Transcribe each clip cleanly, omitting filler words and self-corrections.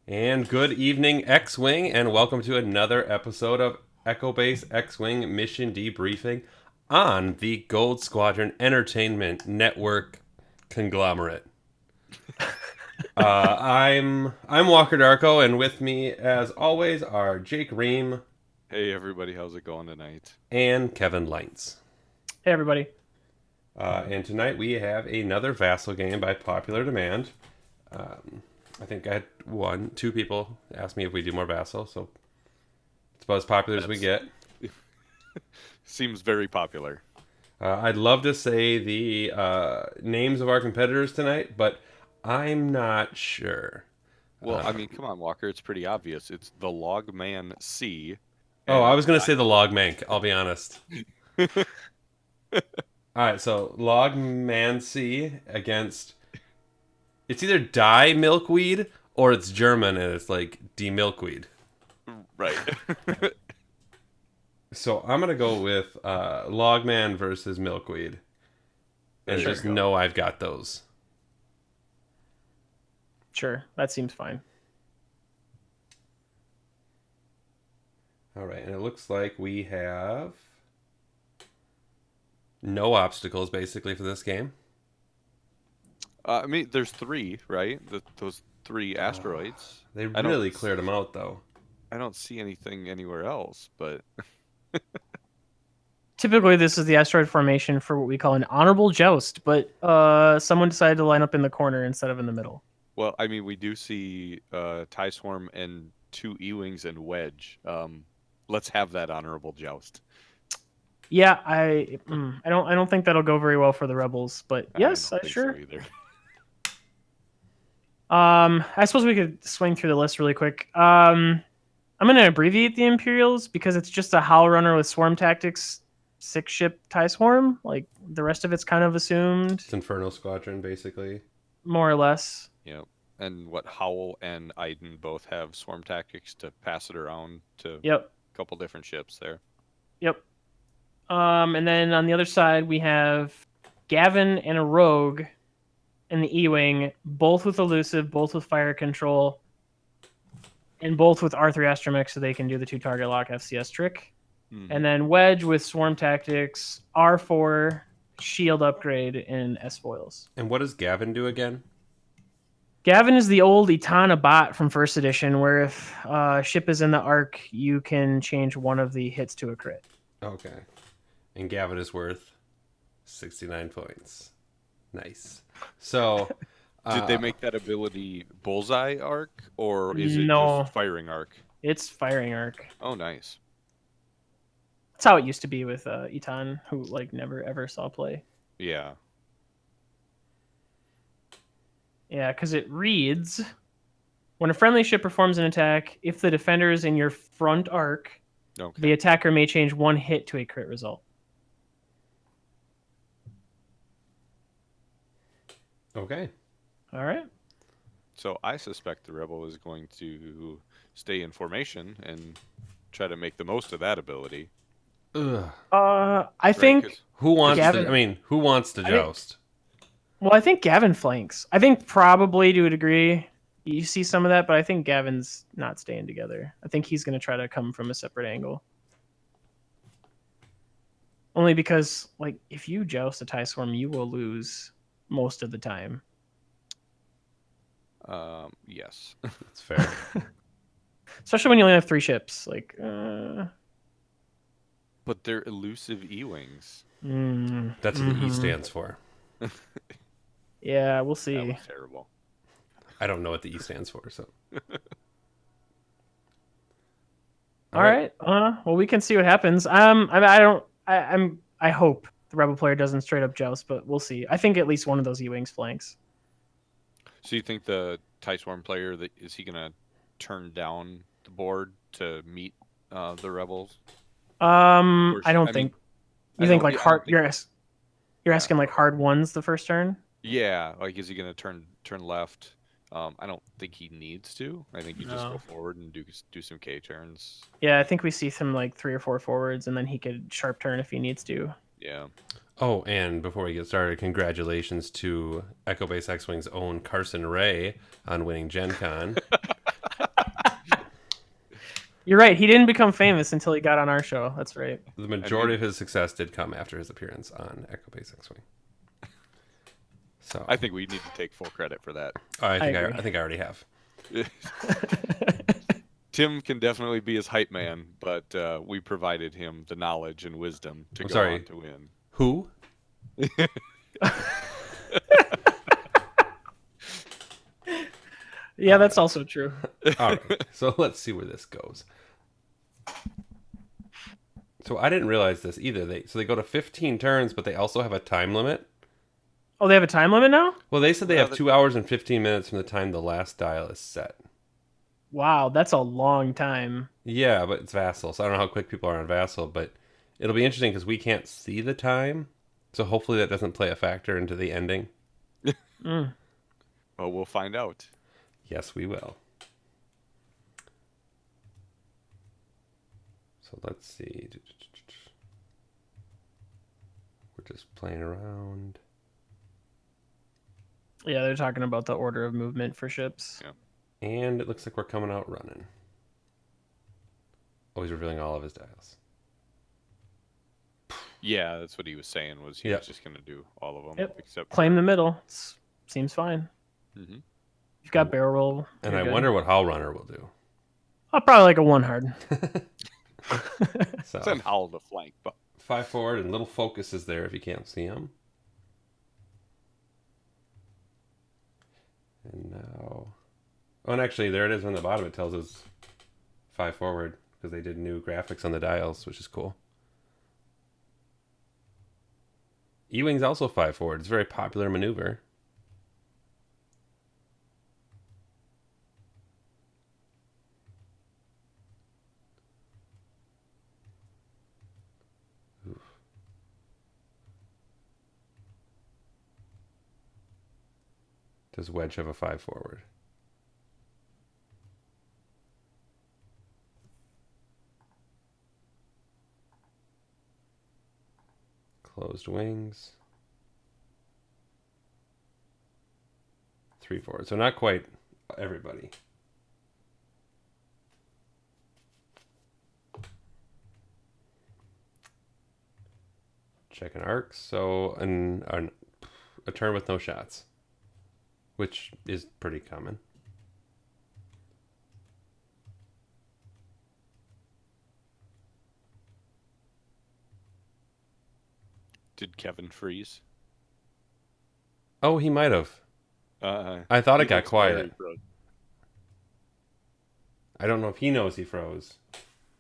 And good evening, X-Wing, and welcome to another episode of Echo Base X-Wing Mission Debriefing on the Gold Squadron Entertainment Network conglomerate. I'm Walker Darko, and with me, as always, are Jake Ream Hey everybody, how's it going tonight? and Kevin Leintz. Hey, everybody. And tonight we have another Vassal game by popular demand. I think I had two people ask me if we do more Vassal, so it's about as popular as we That's get. seems very popular. I'd love to say the names of our competitors tonight, but I'm not sure. Well, I mean, come on, Walker, it's pretty obvious. It's the Logman C Oh, I and was going to say the Log Mank, I'll be honest. All right, so Log Mancy against. It's either Die Milkweed or it's German and it's like Die Milkweed. right. So I'm going to go with Logman versus Milkweed. And There you just go. know I've got those. Sure, that seems fine. All right, and it looks like we have no obstacles basically for this game. I mean, there's three, right? Those three asteroids. They I really cleared them out though. I don't see anything anywhere else, but Typically, this is the asteroid formation for what we call an honorable joust, but someone decided to line up in the corner instead of in the middle. well, I mean, we do see Tie Swarm and two E-wings and Wedge. Let's have that honorable joust. Yeah, I don't think that'll go very well for the rebels, but yes, I don't think sure. so either. I suppose we could swing through the list really quick. I'm going to abbreviate the Imperials because it's just a Howl Runner with Swarm Tactics, 6-ship TIE Swarm. Like, the rest of it's kind of assumed, It's Inferno Squadron basically. more or less. Yep. And what Howl and Iden both have swarm tactics to pass it around to Yep, a couple different ships there. yep. And then on the other side, we have Gavin and a Rogue in the E-Wing, both with Elusive, both with Fire Control, and both with R3 Astromech so they can do the 2-target lock FCS trick. Mhm. And then Wedge with Swarm Tactics, R4, Shield Upgrade, and S-Foils. And what does Gavin do again? Gavin is the old Itana bot from first edition, where if a ship is in the arc, you can change one of the hits to a crit. Okay. And Gavin is worth 69 points. Nice. So Did they make that ability bullseye arc, or is it No. just firing arc? It's firing arc. Oh, nice. That's how it used to be with Itan, who like never ever saw play. Yeah. Yeah, because it reads, when a friendly ship performs an attack, if the defender is in your front arc, Okay. the attacker may change one hit to a crit result. Okay. All right. So I suspect the rebel is going to stay in formation and try to make the most of that ability. Ugh. I Right, think 'cause- Who wants Gavin- to? I mean, who wants to I think- joust? Well, I think Gavin flanks. I think probably to a degree you see some of that, but I think Gavin's not staying together. I think he's going to try to come from a separate angle. Only because, like, if you joust a TIE Swarm, you will lose most of the time. Yes. That's fair. Especially when you only have 3 ships. Like, But they're elusive E-wings. That's what the E mhm. stands for. Yeah, we'll That see. was terrible. I don't know what the E stands for, so. All right. Well, we can see what happens. I hope the Rebel player doesn't straight up joust, but we'll see. I think at least one of those E-wings flanks. So you think the TIE Swarm player, is he going to turn down the board to meet the rebels? Or I don't I think. mean, You I think don't- like I don't hard? think- You're asking like hard ones the first turn. Yeah, like is he going to turn left? I don't think he needs to. I think you just No. go forward and do some K turns. Yeah, I think we see some like 3 or 4 forwards, and then he could sharp turn if he needs to. Yeah. Oh, and before we get started, congratulations to Echo Base X-Wing's own Carson Ray on winning Gen Con. You're right. He didn't become famous until he got on our show. That's right. The majority of his success did come after his appearance on Echo Base X-Wing. So I think we need to take full credit for that. I think agree. I think I already have. Tim can definitely be his hype man, but we provided him the knowledge and wisdom to go on to win. Who? Yeah, that's also true. All right, so let's see where this goes. So I didn't realize this either. They go to 15 turns, but they also have a time limit. Oh, they have a time limit now? Well, they said they have 2 hours and 15 minutes from the time the last dial is set. Wow, that's a long time. Yeah, but it's Vassal, so I don't know how quick people are on Vassal, but it'll be interesting because we can't see the time, so hopefully that doesn't play a factor into the ending. Mm. Well, we'll find out. Yes, we will. So let's see. We're just playing around. Yeah, they're talking about the order of movement for ships. Yeah. And it looks like we're coming out running. Oh, he's revealing all of his dials. Yeah, that's what he was saying. Was he was just going to do all of them except claim the middle. Seems fine. Mm-hmm. You've got barrel roll. And I wonder what Howl Runner will do. Oh, probably like a 1 hard. So send Howl to flank, but 5 forward and little focus is there if you can't see him. And now, oh, and actually there it is on the bottom. It tells us 5 forward because they did new graphics on the dials, which is cool. E-Wing's also 5 forward. It's a very popular maneuver. Oof. Does Wedge have a 5 forward? Closed wings. 3 forward. So not quite everybody. Checking arcs. So a turn with no shots, which is pretty common. did Kevin freeze? Oh, he might have. I thought it got quiet. I don't know if he knows he froze.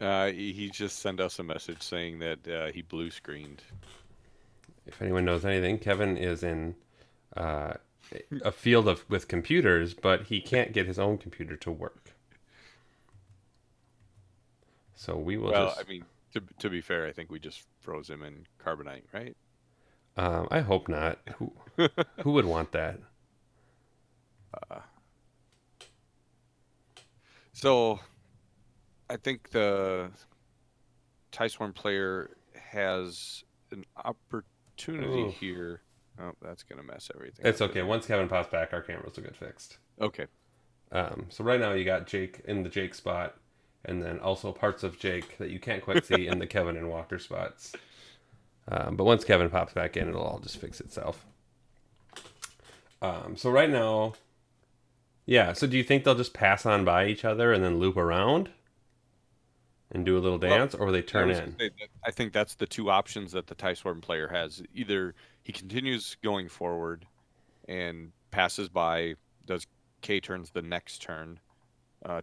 He just sent us a message saying that he blue screened. If anyone knows anything, Kevin is in a field with computers, but he can't get his own computer to work. So we will Well, I mean, to be fair, I think we just froze him in carbonite, right? I hope not. Who would want that? So, I think the TIE Swarm player has an opportunity here. Oh, that's going to mess everything It's up. okay. Once Kevin pops back, our cameras will get fixed. Okay. So right now you got Jake in the Jake spot, and then also parts of Jake that you can't quite see in the Kevin and Walker spots. But once Kevin pops back in, it'll all just fix itself. So right now, yeah. So do you think they'll just pass on by each other and then loop around and do a little dance, or will they turn in? I think that's the two options that the TIE Swarm player has. Either he continues going forward and passes by, does K turns the next turn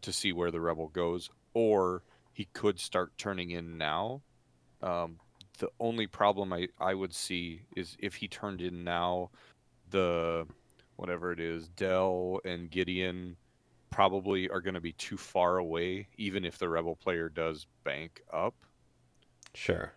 to see where the rebel goes, or he could start turning in now. The only problem I would see is if he turned in now, the whatever it is, Dell and Gideon probably are going to be too far away, even if the rebel player does bank up. Sure.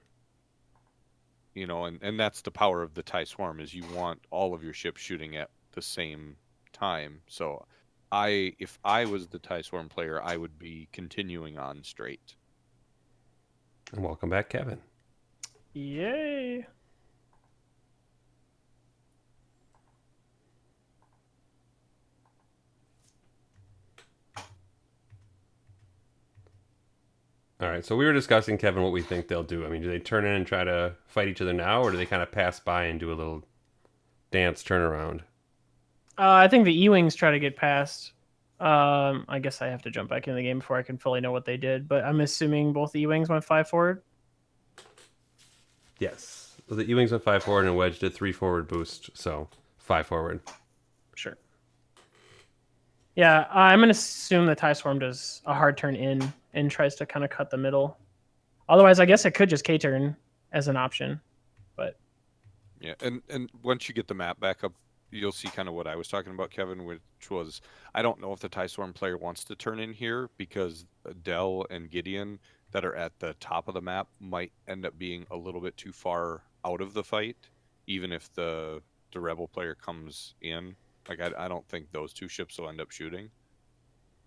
You know, and that's the power of the TIE Swarm, is you want all of your ships shooting at the same time. So if I was the TIE Swarm player, I would be continuing on straight. And welcome back, Kevin. Yay. All right, so we were discussing, Kevin, what we think they'll do. I mean, do they turn in and try to fight each other now, or do they kind of pass by and do a little dance turnaround? I think the E-Wings try to get past. I guess I have to jump back into the game before I can fully know what they did, but I'm assuming both the E-Wings went 5 forward. Yes. So the E-Wings went 5 forward and Wedge did 3 forward boost, so 5 forward. Sure. Yeah, I'm going to assume the TIE Swarm does a hard turn in and tries to kind of cut the middle. Otherwise, I guess it could just K-turn as an option. But Yeah, and once you get the map back up, you'll see kind of what I was talking about, Kevin, which was I don't know if the TIE Swarm player wants to turn in here because Dell and Gideon that are at the top of the map might end up being a little bit too far out of the fight, even if the Rebel player comes in. Like I don't think those two ships will end up shooting.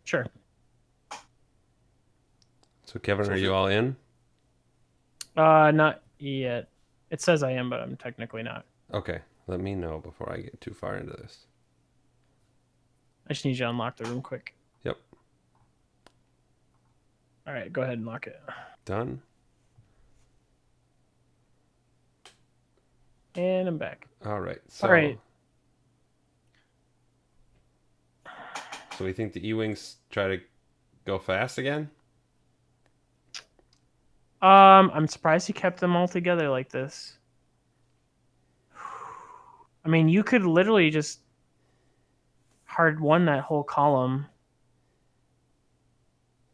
sure. So, Kevin, So are if you it- all in? Not yet. It says I am, but I'm technically not. Okay, let me know before I get too far into this. I just need you to unlock the room quick. Yep. All right, go ahead and lock it. Done. And I'm back. All right. So, All right. So we think the E-Wings try to go fast again? I'm surprised he kept them all together like this. I mean, you could literally just hard one that whole column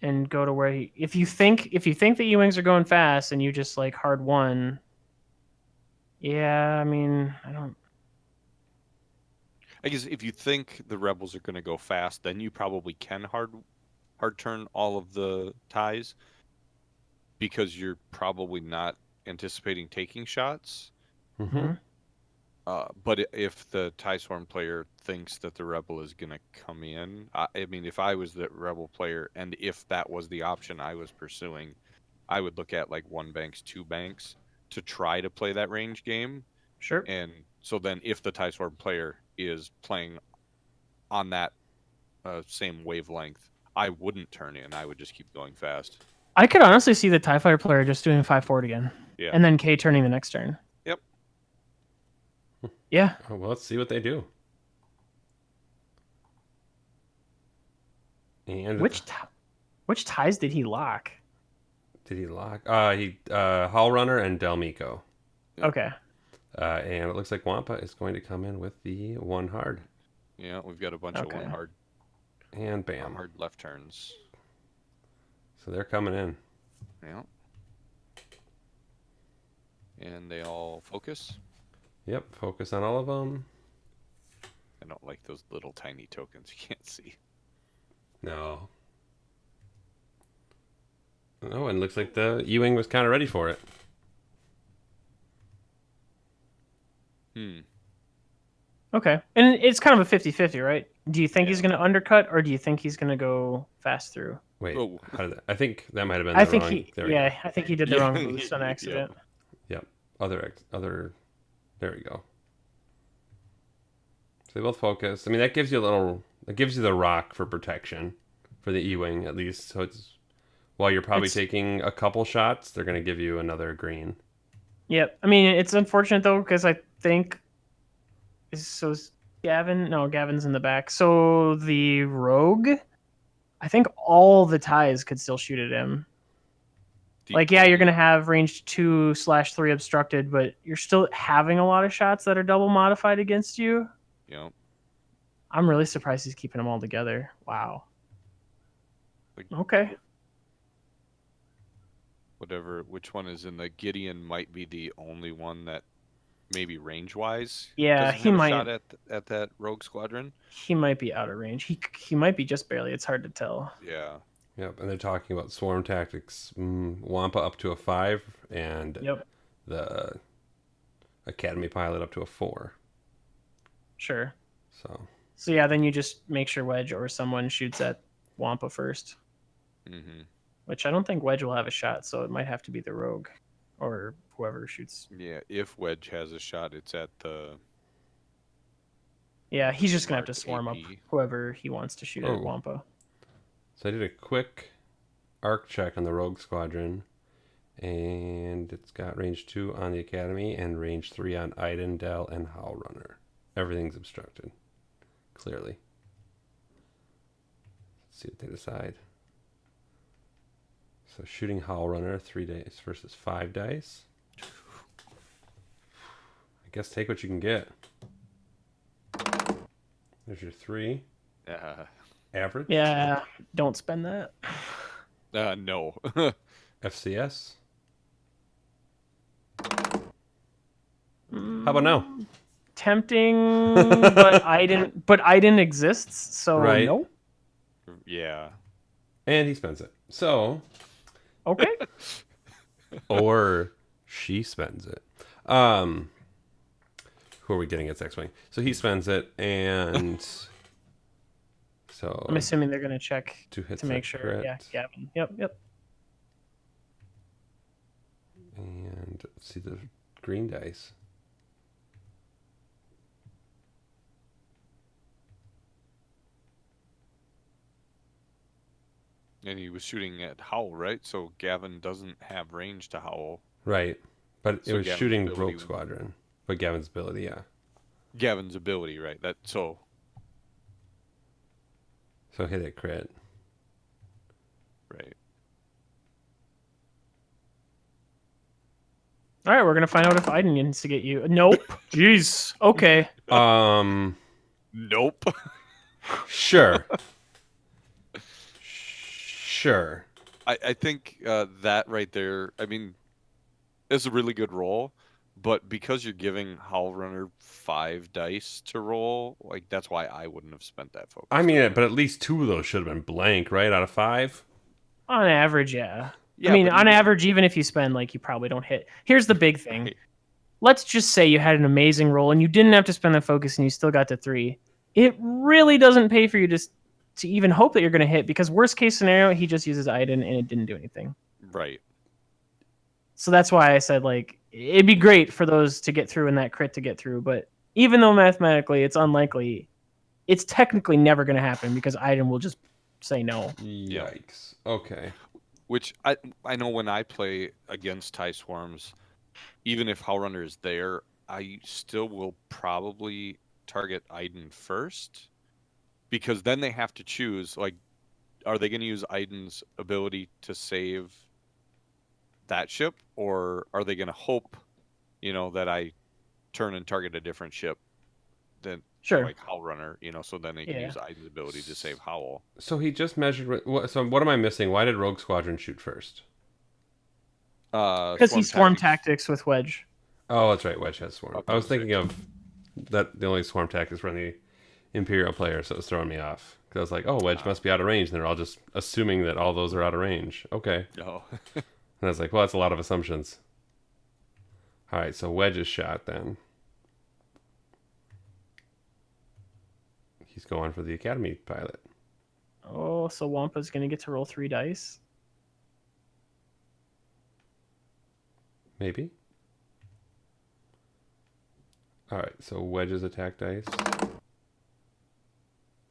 and go to where he. If you think the E-Wings are going fast and you just like hard one. Yeah, I mean, I don't. I guess if you think the Rebels are going to go fast, then you probably can hard turn all of the ties because you're probably not anticipating taking shots. Mm-hmm. But if the TIE Swarm player thinks that the Rebel is going to come in, I mean, if I was the Rebel player and if that was the option I was pursuing, I would look at like 1 banks, 2 banks to try to play that range game. Sure. And so then if the TIE Swarm player is playing on that same wavelength, I wouldn't turn in. I would just keep going fast. I could honestly see the TIE Fighter player just doing 5 forward again. Yeah. And then K turning the next turn. Yep. Yeah. Oh, well, let's see what they do. And Which ties did he lock? did he lock? He Hull Runner and Delmico. Okay. And it looks like Wampa is going to come in with the 1 hard. Yeah, we've got a bunch of Okay. 1 hard, And bam. hard left turns. So they're coming in. Yeah. And they all focus. Yep, focus on all of them. I don't like those little tiny tokens you can't see. No. Oh, and looks like the E-Wing was kind of ready for it. Okay. And it's kind of a 50-50, right? Do you think he's Yeah. going to undercut or do you think he's going to go fast through? Wait, Oh. how did that, I think that might have been I the think wrong. he There we yeah, I think he did the Yeah. wrong boost on Yep. accident. go. Yep. Other. There we go. So they both focus. I mean, that gives you a little. It gives you the rock for protection for the E-Wing at least. So it's while you're probably It's- taking a couple shots, they're going to give you another green. Yep. I mean, it's unfortunate though because I think is Gavin. No, Gavin's in the back. So the rogue, I think all the ties could still shoot at him. Like, yeah, you're gonna have range 2/3 obstructed, but you're still having a lot of shots that are double modified against you. Yeah. I'm really surprised he's keeping them all together. Wow. Like- Okay. Whatever, which one is in the Gideon might be the only one that maybe range wise. Yeah, he have might- a shot at that rogue squadron. He might be out of range. He might be just barely. It's hard to tell. Yeah. Yep, and they're talking about swarm tactics. Wampa up to a 5, and Yep. the Academy pilot up to a 4. Sure. So Yeah, then you just make sure Wedge or someone shoots at Wampa first, Mm-hmm. which I don't think Wedge will have a shot, so it might have to be the rogue or whoever shoots. Yeah. If Wedge has a shot, it's at the. Yeah, he's just gonna have to Marked swarm up AP. whoever he wants to shoot Oh. at Wampa. I did a quick arc check on the Rogue Squadron. And it's got range 2 on the Academy and range 3 on Iden, Dell, and Howl Runner. Everything's obstructed. Clearly. Let's see what they decide. So shooting Howl Runner, 3 dice versus 5 dice. I guess take what you can get. There's your 3. Average. Yeah, don't spend that. No. FCS. How about no? Tempting, but Iden exists, so Right. no. Yeah. And he spends it. So, Okay. or she spends it. Who are we getting at X-Wing? So he spends it, and so I'm assuming they're gonna check two hits to make that sure. crit. Yeah, Gavin. Yep. And let's see the green dice. And he was shooting at Howl, right? So Gavin doesn't have range to Howl. Right, but it So was Gavin's shooting ability Rogue would- Squadron. But Gavin's ability, yeah. Gavin's ability, right? So hit it crit. right. All right, we're gonna find out if Iden needs to get you. Nope. Jeez. Okay. Nope. Sure. Sure. I think that right there, I mean, is a really good roll, but because you're giving Howl Runner 5 dice to roll, like that's why I wouldn't have spent that focus. I mean, but at least 2 of those should have been blank, right? Out of 5. On average, yeah. Yeah, I mean, but on even- average, even if you spend, like, you probably don't hit. Here's the big thing. Right. Let's just say you had an amazing roll and you didn't have to spend that focus and you still got to 3. It really doesn't pay for you to even hope that you're going to hit, because worst case scenario, he just uses Iden and it didn't do anything. Right. So that's why I said, like, it'd be great for those to get through and that crit to get through. But even though mathematically it's unlikely, it's technically never going to happen because Iden will just say no. Yikes. Okay. Which I know when I play against TIE Swarms, even if Howl Runner is there, I still will probably target Iden first, because then they have to choose, like, are they going to use Iden's ability to save that ship, or are they going to hope, that I turn and target a different ship than Sure. like Howl Runner, so then they can Yeah. use Iden's ability to save Howl. So he just measured. So what am I missing? Why did Rogue Squadron shoot first? Because he swarm tactics with Wedge. Oh, that's right. Wedge has swarm. Up I was to thinking of that. The only swarm tactics were on the Imperial player, so it was throwing me off. Because I was like, oh, Wedge must be out of range. And they're all just assuming that all those are out of range. Okay. Oh. And I was like, well, that's a lot of assumptions. All right, so Wedge is shot then. He's going for the Academy pilot. Oh, so Wampa's going to get to roll 3 dice. Maybe. All right, so Wedge's attack dice.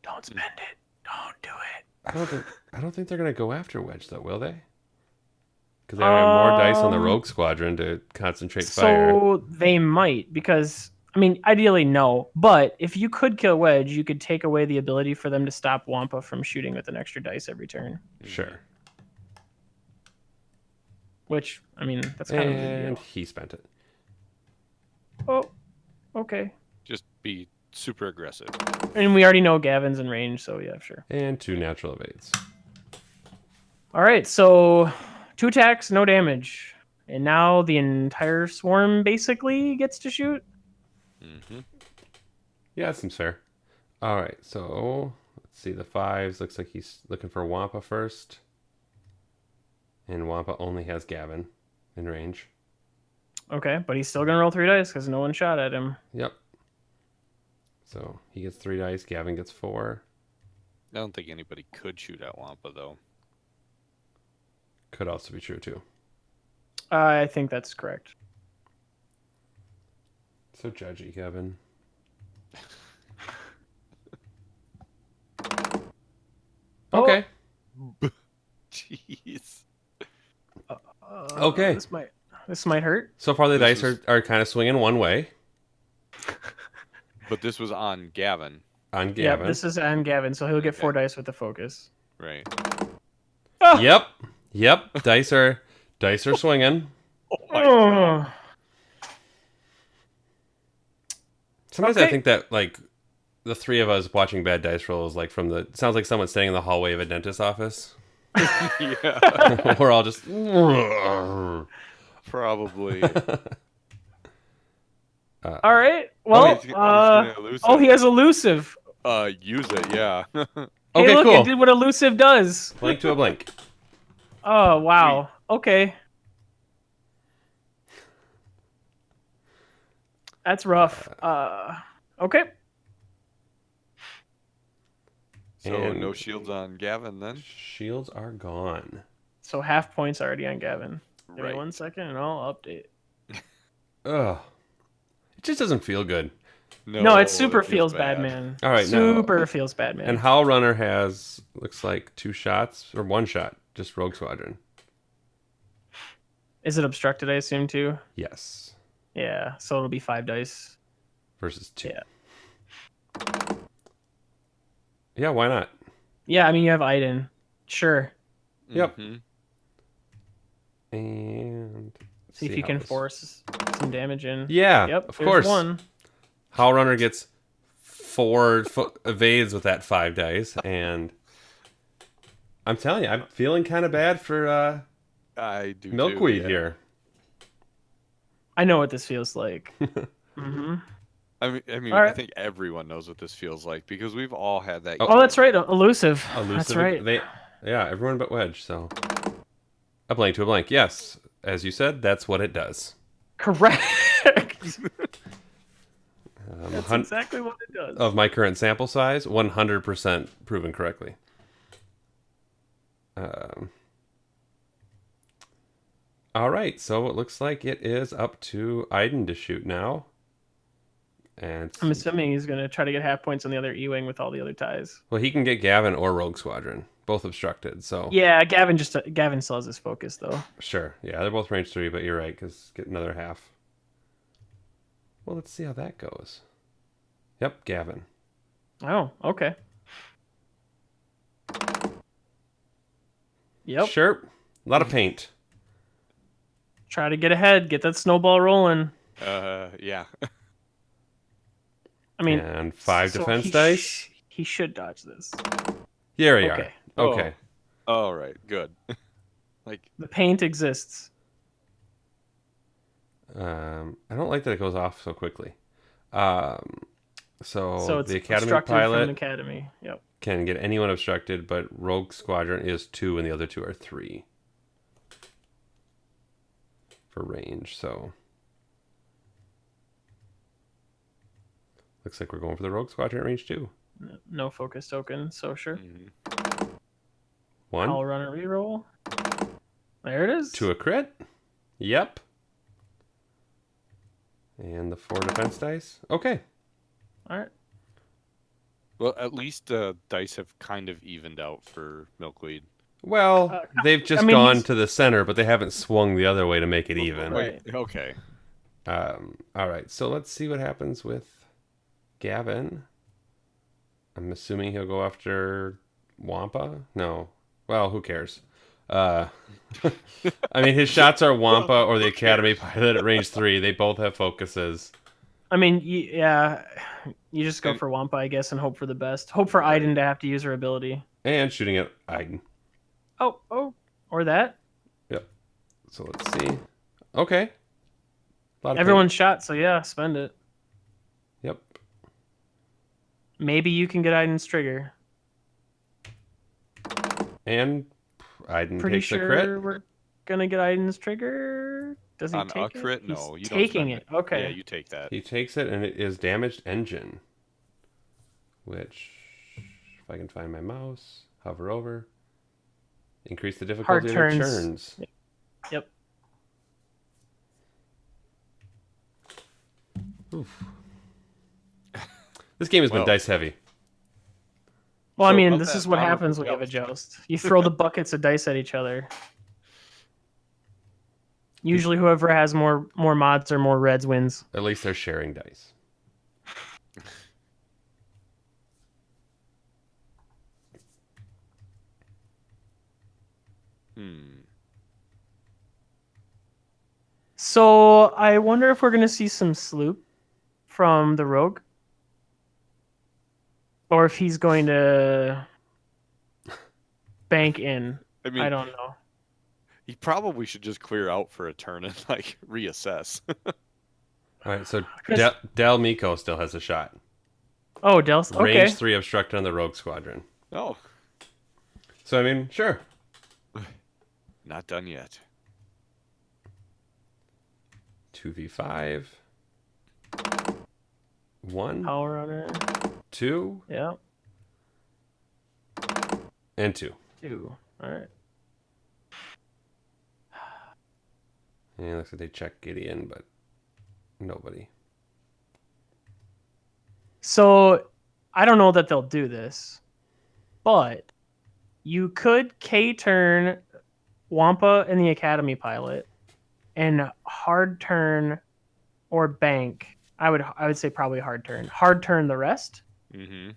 Don't spend it. Don't do it. I don't think they're gonna go after Wedge though, will they? Because they have more dice on the Rogue Squadron to concentrate fire. So they might, because I mean, ideally no. But if you could kill Wedge, you could take away the ability for them to stop Wampa from shooting with an extra dice every turn. Sure. Which, I mean, that's kind of a big And deal. he spent it. Oh, okay. Just be super aggressive. And we already know Gavin's in range, so yeah, sure. And 2 natural evades. All right, so 2 attacks, no damage. And now the entire swarm basically gets to shoot. Mm-hmm. Yeah, that seems fair. All right, so let's see the 5s. Looks like he's looking for Wampa first. And Wampa only has Gavin in range. Okay, but he's still going to roll 3 dice because no one shot at him. Yep. So he gets 3 dice. Gavin gets 4. I don't think anybody could shoot at Wampa, though. Could also be true too. I think that's correct. So judgy, Gavin. Oh. Okay. Jeez. Okay. This might hurt. So far, the This dice is- are kind of swinging one way But this was on Gavin, on Yep, Gavin. this is on Gavin, so he'll get 4 Okay. dice with the focus. right? Oh! Yep. Dice are swinging. Oh my Oh. Sometimes I Okay. think that like the three of us watching bad dice rolls, like from the sounds like someone standing in the hallway of a dentist's office. Yeah, We're all just. probably. All right. Well, he's gonna elusive. he has elusive. Use it, yeah. Hey, Okay, look, cool. it did what elusive does. Blink to a blink. Oh, wow. Okay. That's rough. Okay. So And- no shields on Gavin then? Shields are gone. So half points already on Gavin. Give me Right. 1 second and I'll update. Ugh. It just doesn't feel good. No, it super it feels bad, man. All right, now- super feels bad, man. And Howl Runner has looks like 2 shots or 1 shot, just Rogue Squadron. Is it obstructed, I assume, too? Yes. Yeah, so it'll be 5 dice. Versus 2. Yeah. Yeah, why not? Yeah, I mean, you have Iden. Sure. Yep. Mhm. And See if see you how can this- force some damage in. Yeah, Yep, of there's course. 1. Howl Runner gets 4 evades with that 5 dice, and I'm telling you, I'm feeling kind of bad for I do Milkweed too, yeah. here. I know what this feels like. hmm I mean, All I right. think everyone knows what this feels like because we've all had that. Oh, that's right. Elusive. That's Elusive. right. Yeah, everyone but Wedge. So a blank to a blank. Yes, as you said, that's what it does. Correct. That's hun- exactly what it does. Of my current sample size, 100% proven correctly. All right, so it looks like it is up to Iden to shoot now. And I'm assuming he's going to try to get half points on the other E-Wing with all the other ties. well, he can get Gavin or Rogue Squadron, both obstructed. So Yeah, Gavin still has his focus, though. sure, yeah, they're both range 3, but you're right, because get another half. Well, let's see how that goes. Yep, Gavin. Oh, okay. Yep. Sure, a lot of paint. Try to get ahead. Get that snowball rolling. Yeah. I mean, And 5 so defense he dice. He should dodge this. Here we Okay. are. Okay. All right. Good. Like, The paint exists. I don't like that it goes off so quickly. So it's the Academy obstructed from pilot the Academy. Yep. can get anyone obstructed, but Rogue Squadron is 2 and the other 2 are 3 for range. So looks like we're going for the Rogue Squadron at range 2. No focus token, so sure. mhm. 1 I'll run a reroll. There it is. to a crit. Yep. And the 4 defense dice. Okay. All right. Well, at least dice have kind of evened out for Milkweed. Well, they've just I mean, gone he's- to the center, but they haven't swung the other way to make it even. Right. Okay. All right, so let's see what happens with Gavin. I'm assuming he'll go after Wampa. No, well, who cares? I mean, his shots are Wampa or the Academy pilot at range 3. They both have focuses. I mean, yeah, you just go And- for Wampa, I guess, and hope for the best. Hope for Iden to have to use her ability. And shooting at Iden. Oh, or that. Yep. So let's see. Okay. Lot of Everyone's shot, so yeah, spend it. paint. Yep. Maybe you can get Iden's trigger. And Iden Pretty takes sure a crit. we're gonna get Iden's trigger. Does he On take a crit? it? No, He's you don't taking spend it. Okay. Yeah, you take that. He takes it, and it is damaged engine. Which, if I can find my mouse, hover over. Increase the difficulty of turns. turns. Yep. Oof. This game has been Well. dice heavy. Well, I So mean, of this that is what armor happens when you have a joust. joust. You throw the buckets of dice at each other. Usually, whoever has more mods or more reds wins. At least they're sharing dice. So I wonder if we're gonna see some sloop from the rogue, or if he's going to bank in. I mean, I don't know. he probably should just clear out for a turn and like reassess. All right, so 'Cause- Del Miko still has a shot. Oh, Del's okay. Range 3 obstruct on the Rogue Squadron. Oh, So, I mean, sure. not done yet. 2v5. 1, Power runner. 2, Yeah. and 2. 2. All right. And it looks like they check Gideon, but nobody. So I don't know that they'll do this, but you could K-turn Wampa and the Academy pilot and hard turn or bank. I would say probably hard turn. Hard turn the rest. Mm-hmm.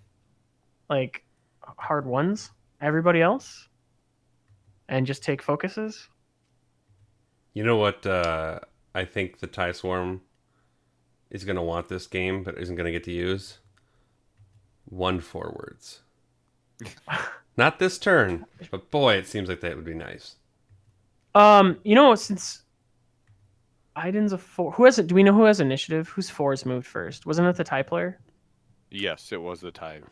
Like hard ones. Everybody else. And just take focuses. You know what I think the TIE Swarm is going to want this game, but isn't going to get to use? 1 forwards. Not this turn, but boy, it seems like that would be nice. Since Iden's a 4, do we know who has initiative? Whose 4s moved first? Wasn't it the TIE player? Yes, it was the TIE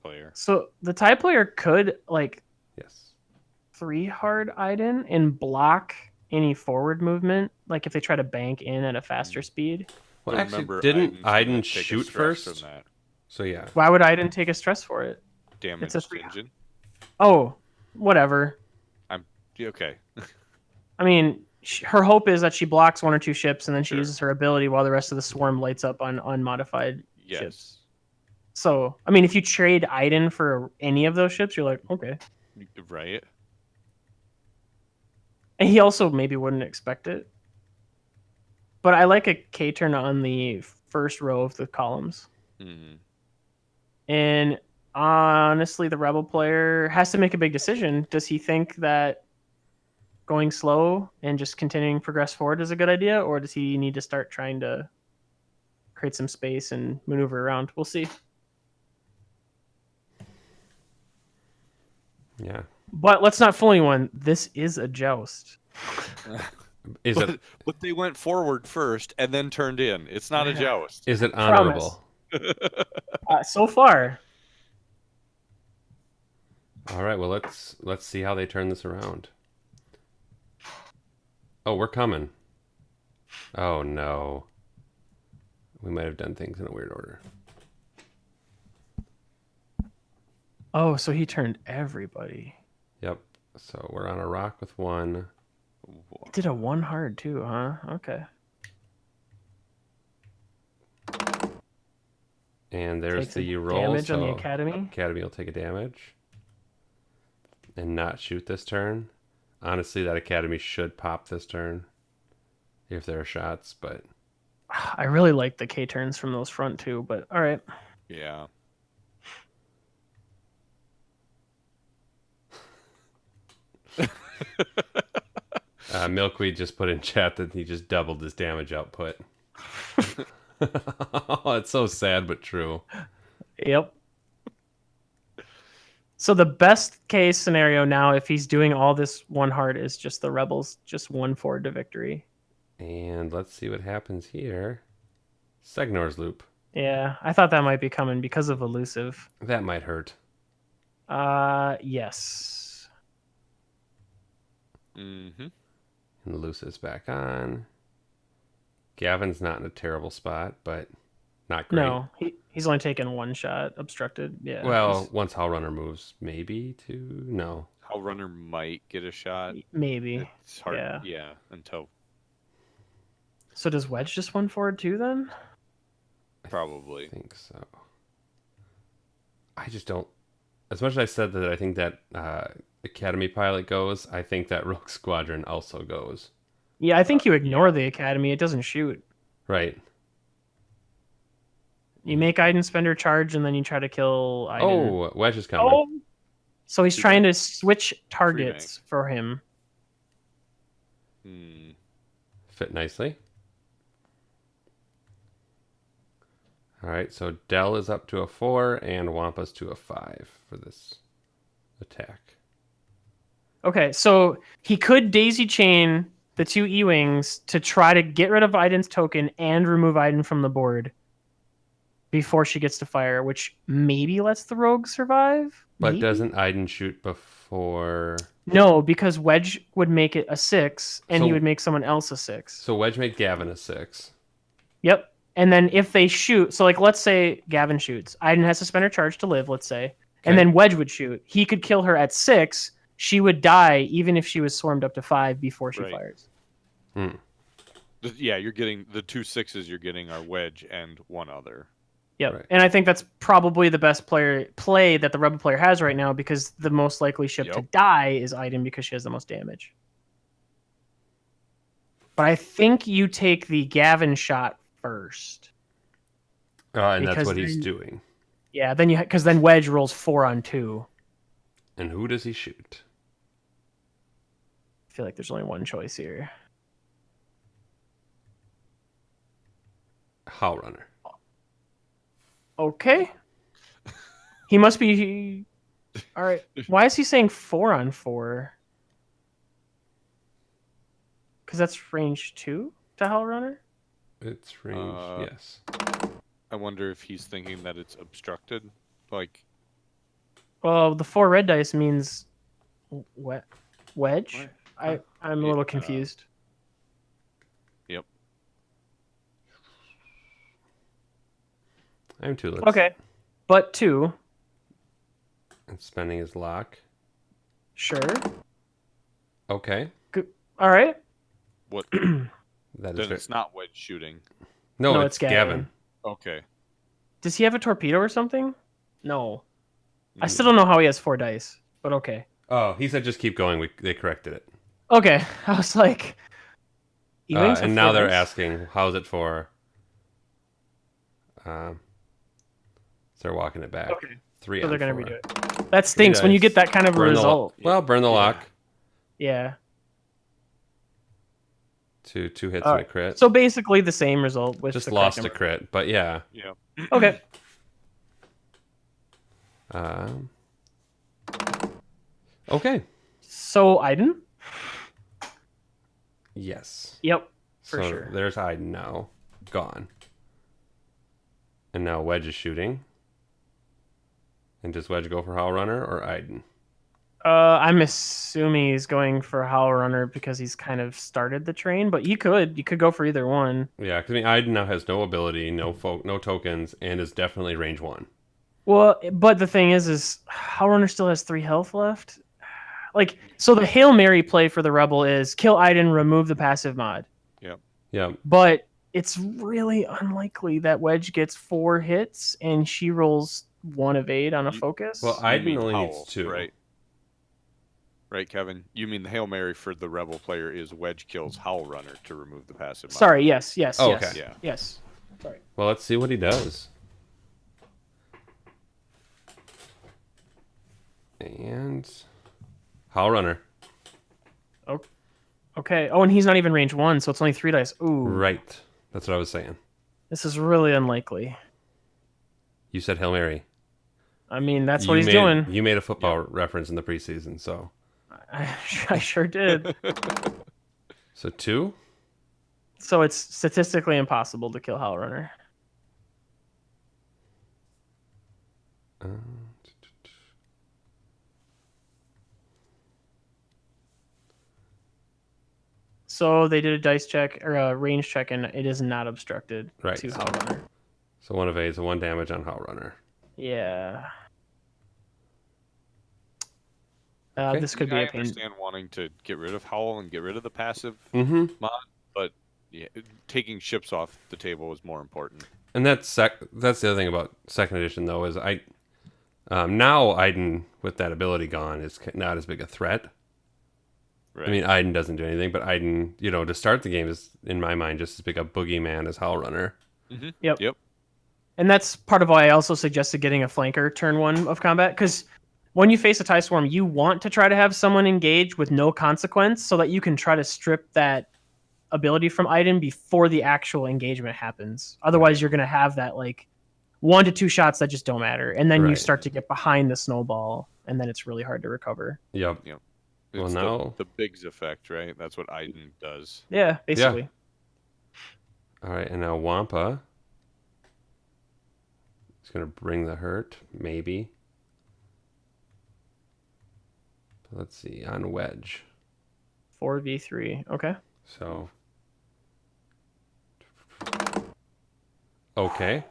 player. So the TIE player could like Yes. 3 hard Iden and block any forward movement, like if they try to bank in at a faster speed. Well, But actually, remember, didn't Iden's gonna Iden take a shoot stress first? from that. So, yeah. Why would Iden take a stress for it? Damaged It's a 3. engine. Oh, whatever. Yeah, okay. I mean, her hope is that she blocks 1 or 2 ships and then she Sure. uses her ability while the rest of the swarm lights up on unmodified Yes. ships. So, I mean, if you trade Iden for any of those ships, you're like, okay. Right. And he also maybe wouldn't expect it. But I like a K-turn on the first row of the columns. Mm-hmm. And honestly, the Rebel player has to make a big decision. Does he think that going slow and just continuing to progress forward is a good idea? Or does he need to start trying to create some space and maneuver around? We'll see. Yeah. But let's not fool anyone. This is a joust. Is it But they went forward first and then turned in. It's not a joust. is it honorable? So far. All right, well let's see how they turn this around. Oh, we're coming. Oh no. We might have done things in a weird order. Oh, so he turned everybody. Yep. So we're on a rock with 1. He did a 1 hard too, huh? Okay. And there's Takes a the roll. damage on the so Academy. Academy will take a damage. And not shoot this turn. Honestly, that Academy should pop this turn. If there are shots, but... I really like the K turns from those front two, but all right. Yeah. Milkweed just put in chat that he just doubled his damage output. It's so sad but true. Yep. So the best case scenario now, if he's doing all this 1 hard, is just the Rebels just 1 forward to victory. And let's see what happens here. Segnor's loop. Yeah, I thought that might be coming because of elusive. That might hurt. Yes. Mm-hmm. And the loose is back on. Gavin's not in a terrible spot, but not great. No, he's only taken 1 shot obstructed. Yeah. Well, once Hall Runner moves, maybe to... No. How runner might get a shot. Maybe. It's hard. Yeah. Yeah. Until So does Wedge just 1 forward too then? probably. I think so. I just don't... As much as I said that I think that Academy pilot goes, I think that Rogue Squadron also goes. Yeah, I think you ignore the academy. It doesn't shoot. Right. You make Iden spend her charge, and then you try to kill Iden. Oh, Wedge is coming. Oh! So he's Free trying bank. to switch targets for him. Fit nicely. All right, so Dell is up to a 4 and Wampa's to a 5 for this attack. Okay, so he could daisy chain the 2 E-Wings to try to get rid of Iden's token and remove Iden from the board before she gets to fire, which maybe lets the rogue survive? But Maybe? doesn't Iden shoot before? No, because Wedge would make it a 6, and So- he would make someone else a 6. So Wedge made Gavin a 6. Yep. And then if they shoot, so like let's say Gavin shoots, Iden has to spend her charge to live, let's say, and Okay. then Wedge would shoot. He could kill her at 6. She would die even if she was swarmed up to 5 before she Right. fires. Yeah, you're getting the 2 6s you're getting are Wedge and one other. Yep. Right. And I think that's probably the best play that the Rebel player has right now, because the most likely ship to Yep. die is Iden because she has the most damage. But I think you take the Gavin shot first. And that's Because what he's then- doing. Yeah, then because then Wedge rolls 4 on 2. And who does he shoot? I feel like there's only one choice here. Howl Runner. Okay. He must be. All right. Why is he saying 4 on 4? Because that's range 2 to Hell Runner? It's range, yes. I wonder if he's thinking that it's obstructed. Like, Well, the 4 red dice means Wedge? What? I'm a little confused. Yep. I'm too. Okay. But 2. And spending his lock. Sure. Okay. All right. what? That is Then very... it's not Wedge shooting. No, No, it's it's Gavin. Gavin. Okay. Does he have a torpedo or something? No. I Mm. still don't know how he has 4 dice, but okay. Oh, he said just keep going. They corrected it. Okay. I was like. E-Wings have And now 4 they're dice? asking, how's it for... So they're walking it back. Okay. 3 So on they're going to 4. redo it. That stinks when you dice. get that kind of a Burn the result. well, burn the Yeah. lock. Yeah. 2 hits All and a right. crit. So basically the same result with Just the lost a number. crit, but yeah. Yeah. Okay. Okay. So Iden? Yes. Yep. For So sure. there's Iden now. Gone. And now Wedge is shooting. And does Wedge go for Howl Runner or Iden? I'm assuming he's going for Howl Runner because he's kind of started the train, but you could go for either one. Yeah, because I mean, Iden now has no ability, no tokens, and is definitely range 1. Well, but the thing is Howl Runner still has 3 health left. Like, so the Hail Mary play for the Rebel is kill Iden, remove the passive mod. Yeah. But it's really unlikely that Wedge gets 4 hits and she rolls 1 of 8 on a focus. Well, You Iden mean only Howl, needs 2. Right. Right, Kevin. You mean the Hail Mary for the Rebel player is Wedge kills Howl Runner to remove the passive. mod. Sorry, yes. Oh, Yes. okay. Yeah. Yes. Sorry. Well, let's see what he does. And Howl Runner. Okay. Oh, and he's not even range 1, so it's only 3 dice. Ooh. Right. That's what I was saying. This is really unlikely. You said Hail Mary. I mean, that's what he's made, doing. You made a football reference in the preseason, so. I sure did. So 2? So it's statistically impossible to kill Howl Runner. So they did a dice check or a range check, and it is not obstructed Right, to so- Howl Runner. So 1 evades, 1 damage on Howl Runner. Yeah. Okay. This could be I a pain. understand wanting to get rid of Howl and get rid of the passive Mm-hmm. mod, but yeah, taking ships off the table is more important. And that's the other thing about second edition, though, is now Iden with that ability gone is not as big a threat. Right. I mean, Iden doesn't do anything, but Iden, to start the game is, in my mind, just as big a boogeyman as Howl Runner. Mm-hmm. Yep. Yep. And that's part of why I also suggested getting a flanker turn 1 of combat, because when you face a TIE Swarm, you want to try to have someone engage with no consequence so that you can try to strip that ability from Iden before the actual engagement happens. Otherwise, you're going to have that 1 to 2 shots that just don't matter. And then you Right. start to get behind the snowball, and then it's really hard to recover. Yep. Yep. Well, It's now- the Biggs effect, right? That's what Iden does. Yeah, basically. All right, and now Wampa. It's going to bring the hurt, maybe. Let's see, on Wedge. 4v3. Okay. So. Okay.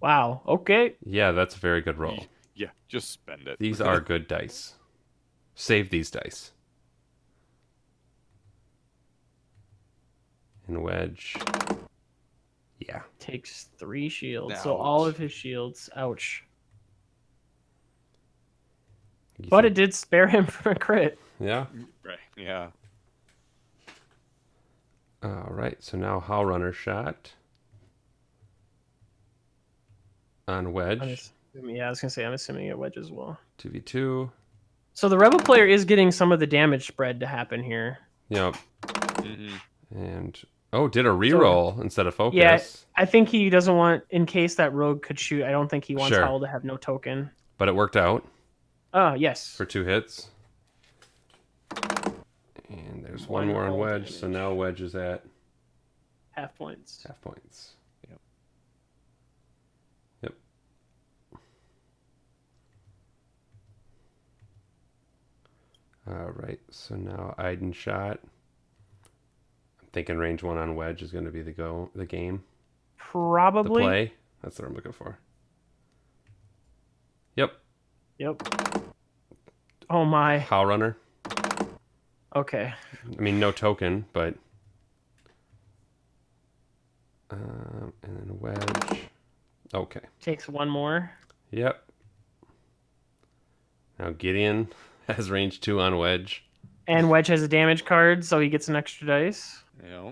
Wow. Okay. Yeah, that's a very good roll. Yeah, just spend it. These are good dice. Save these dice. And Wedge. Yeah. Takes 3 shields. So all Ouch. of his shields. Ouch. You But think- it did spare him from a crit. Yeah. Right. Yeah. All right, so now Howl Runner shot. On Wedge. Yeah, I was going to say, I'm assuming a wedge as well. 2v2. So the Rebel player is getting some of the damage spread to happen here. Yep. Mm-hmm. And did a reroll instead of focus. Yeah, I think he doesn't want, in case that rogue could shoot, I don't think he wants Sure. Howl to have no token. But it worked out Oh, yes. for 2 hits. And there's one One more on roll Wedge, so damage. now Wedge is at Half points. half points. Yep. Yep. All right, so now Iden shot. I'm thinking range 1 on Wedge is going to be the game. The Probably. play. That's what I'm looking for. Yep. Yep. Oh, my. Howl Runner. Okay. I mean, no token, but... and then Wedge. Okay. Takes 1 more. Yep. Now Gideon has range 2 on Wedge. And Wedge has a damage card, so he gets an extra dice. Yeah.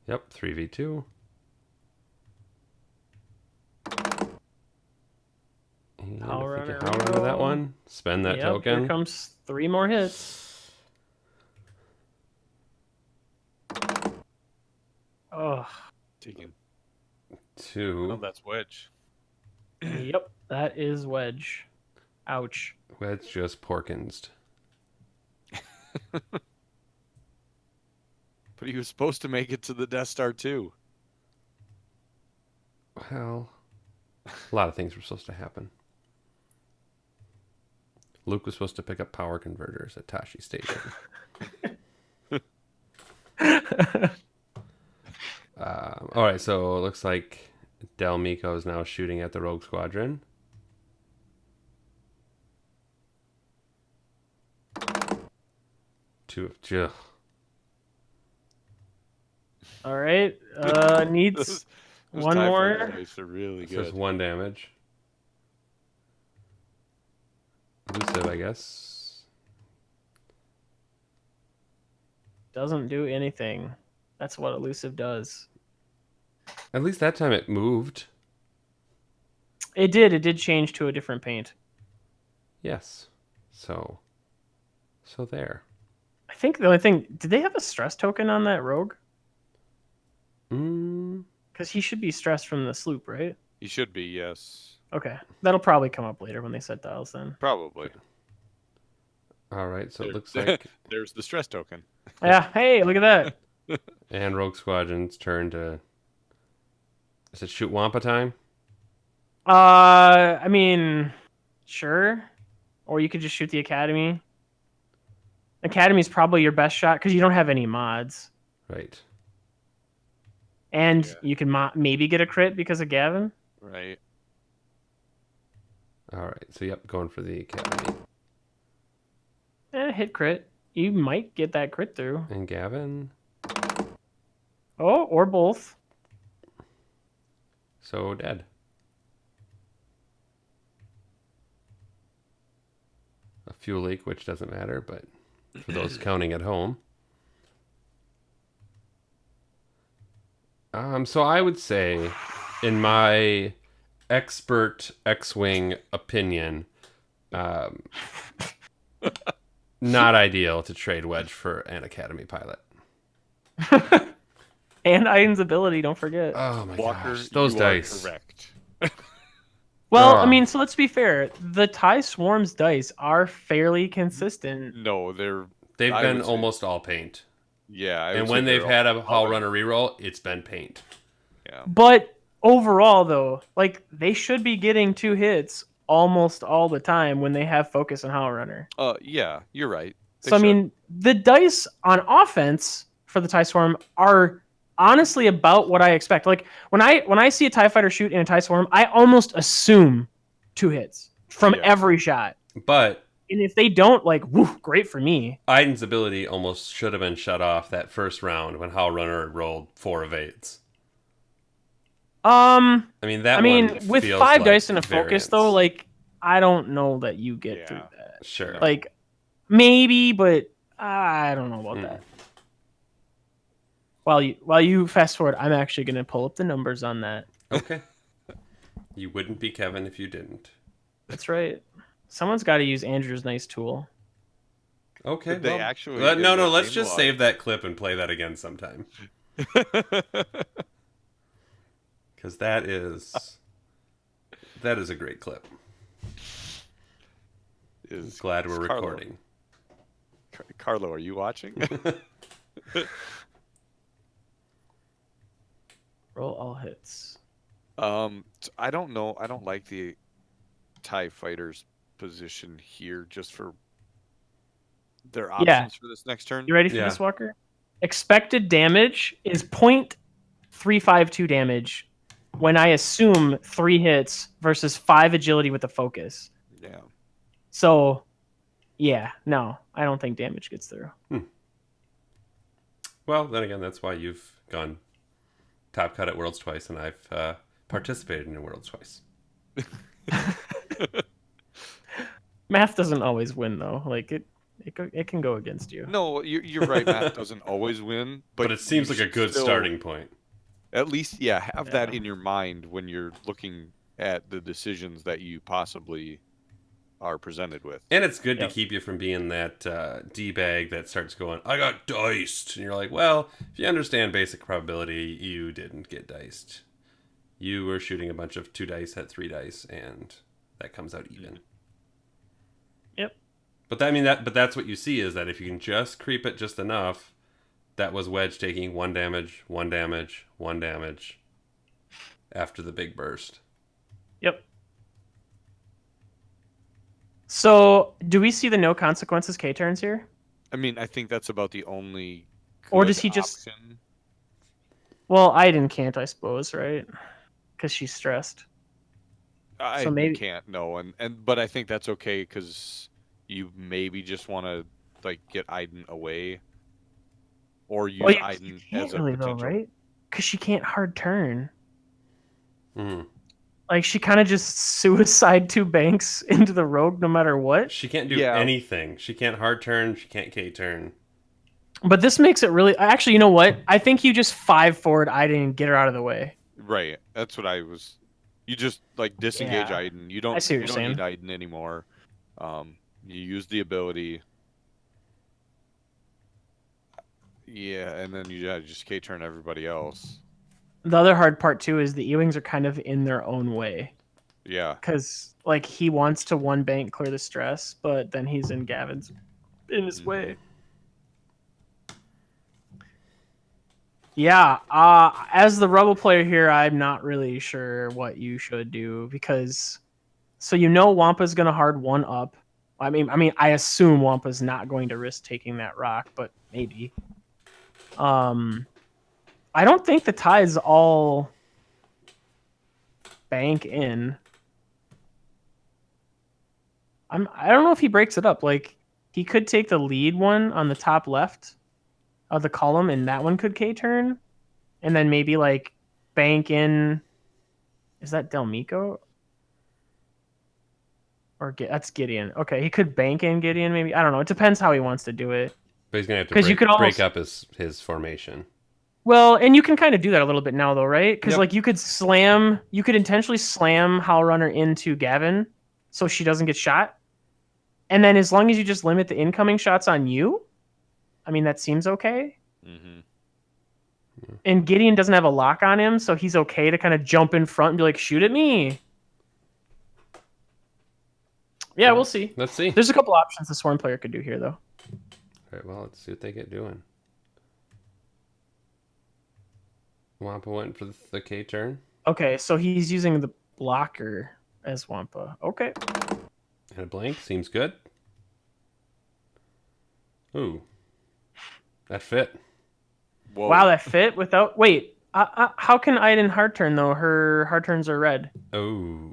Yep, 3v2. And Howl if we Runner can Howl Runner that reroll. one, spend that Yep, token. Here comes 3 more hits. Oh, Taking. 2. Oh, that's Wedge. yep, that is Wedge. Ouch. Wedge just porkinsed. But he was supposed to make it to the Death Star too. Well, a lot of things were supposed to happen. Luke was supposed to pick up power converters at Tashi Station. All right, so it looks like Del Miko is now shooting at the Rogue Squadron. Ugh. All right. Needs Those one TIE more. fighter dice are really This is good. 1 damage. Elusive, I guess. Doesn't do anything. That's what elusive does. At least that time it moved. It did. It did change to a different paint. Yes. So there. I think the only thing, did they have a stress token on that rogue? Because he should be stressed from the sloop, right? He should be, yes. Okay. That'll probably come up later when they set dials then. Probably. All right, so it There- looks like There's the stress token. Yeah. Hey, look at that. and Rogue Squadron's turn to. Is it shoot Wampa time? I mean, sure. Or you could just shoot the Academy. Academy's probably your best shot because you don't have any mods. Right. And Yeah. you can maybe get a crit because of Gavin. Right. All right. So yep, going for the Academy. Hit crit. You might get that crit through. And Gavin. Oh, or both. So dead. fuel leak, which doesn't matter, but for those counting at home. So I would say, in my expert X-Wing opinion, um, not ideal to trade Wedge for an Academy pilot. And Iden's ability, don't forget. Oh my Walker, gosh, those you dice. are correct. Well, I Oh. mean, so let's be fair. The TIE Swarm's dice are fairly consistent. No, They've I been would say- almost all paint. yeah. I And would when say they've they're had a all Hull in. Runner reroll, it's been paint. Yeah. But overall, though, like they should be getting 2 hits almost all the time when they have focus on Howl Runner. Yeah, you're right. They So I should. mean, the dice on offense for the TIE Swarm are honestly about what I expect. Like when I see a TIE fighter shoot in a TIE Swarm, I almost assume 2 hits from Yeah. every shot. But And if they don't, like, woo, great for me. Iden's ability almost should have been shut off that first round when Howl Runner rolled 4 evades. I mean, that one with feels 5 like dice and a variance. focus, though, like I don't know that you get through that. Sure. Like maybe, but I don't know about that. While you fast forward, I'm actually going to pull up the numbers on that. Okay. You wouldn't be Kevin if you didn't. That's right. Someone's got to use Andrew's nice tool. Okay. Did they well, actually no, in no. the Let's game just log? save that clip and play that again sometime. Because that is a great clip. Glad we're Carlo. recording. Carlo, are you watching? Roll all hits. I don't know. I don't like the TIE fighters position here just for their options for this next turn. You ready for this, Walker? Expected damage is 0.352 damage when I assume 3 hits versus 5 agility with a focus. Yeah. So, yeah, no, I don't think damage gets through. Well, then again, that's why you've gone top cut at Worlds twice, and I've participated in Worlds twice. Math doesn't always win, though. Like it can go against you. No, you're right. Math doesn't always win, But it seems you like a should good still- starting point. At least, have that Yeah. in your mind when you're looking at the decisions that you possibly are presented with. And it's good Yep. to keep you from being that D-bag that starts going, I got diced. And you're like, well, if you understand basic probability, you didn't get diced. You were shooting a bunch of 2 dice at 3 dice, and that comes out even. Yep. But that's what you see is that if you can just creep it just enough, that was Wedge taking 1 damage, 1 damage, 1 damage after the big burst. Yep. So, do we see the no consequences K turns here? I mean, I think that's about the only. Or good does he just- option. Well, Aiden can't, I suppose, right? Because she's stressed. I So maybe- can't no, but I think that's okay because you maybe just want to like get Aiden away, or use Well, you Aiden can't as a really, though, potential. right? Because she can't hard turn. Mhm. Like, she kind of just suicide 2 banks into the rogue no matter what. She can't do Yeah. anything. She can't hard turn. She can't K turn. But this makes it really... Actually, you know what? I think you just 5 forward Aiden and get her out of the way. Right, that's what I was. You just like disengage Yeah. Aiden. You don't. I see what you you're don't need Aiden anymore. You use the ability. Yeah, and then you just K turn everybody else. The other hard part, too, is the E-Wings are kind of in their own way. Yeah. Because, like, he wants to 1 bank clear the stress, but then he's in Gavin's... in his way. Yeah, as the Rebel player here, I'm not really sure what you should do because, so you know Wampa's gonna hard 1 up. I mean, I assume Wampa's not going to risk taking that rock, but maybe. I don't think the ties all bank in. I don't know if he breaks it up. Like, he could take the lead one on the top left of the column, and that one could K-turn. And then maybe, like, bank in... Is that Del Mico? Or that's Gideon. Okay, he could bank in Gideon maybe. I don't know. It depends how he wants to do it. But he's gonna have to 'Cause you could break almost- up his formation. Well, and you can kind of do that a little bit now, though, right? Because Yep. like you could intentionally slam Howl Runner into Gavin, so she doesn't get shot, and then as long as you just limit the incoming shots on you, I mean that seems okay. Mm-hmm. And Gideon doesn't have a lock on him, so he's okay to kind of jump in front and be like, "Shoot at me." Yeah, we'll see. Let's see. There's a couple options the Swarm player could do here, though. All right, well, let's see what they get doing. Wampa went for the K turn. Okay, so he's using the blocker as Wampa. Okay. And a blank seems good. Ooh, that fit. Whoa. Wow, that fit without. Wait, how can Aiden hard turn though? Her hard turns are red. Oh,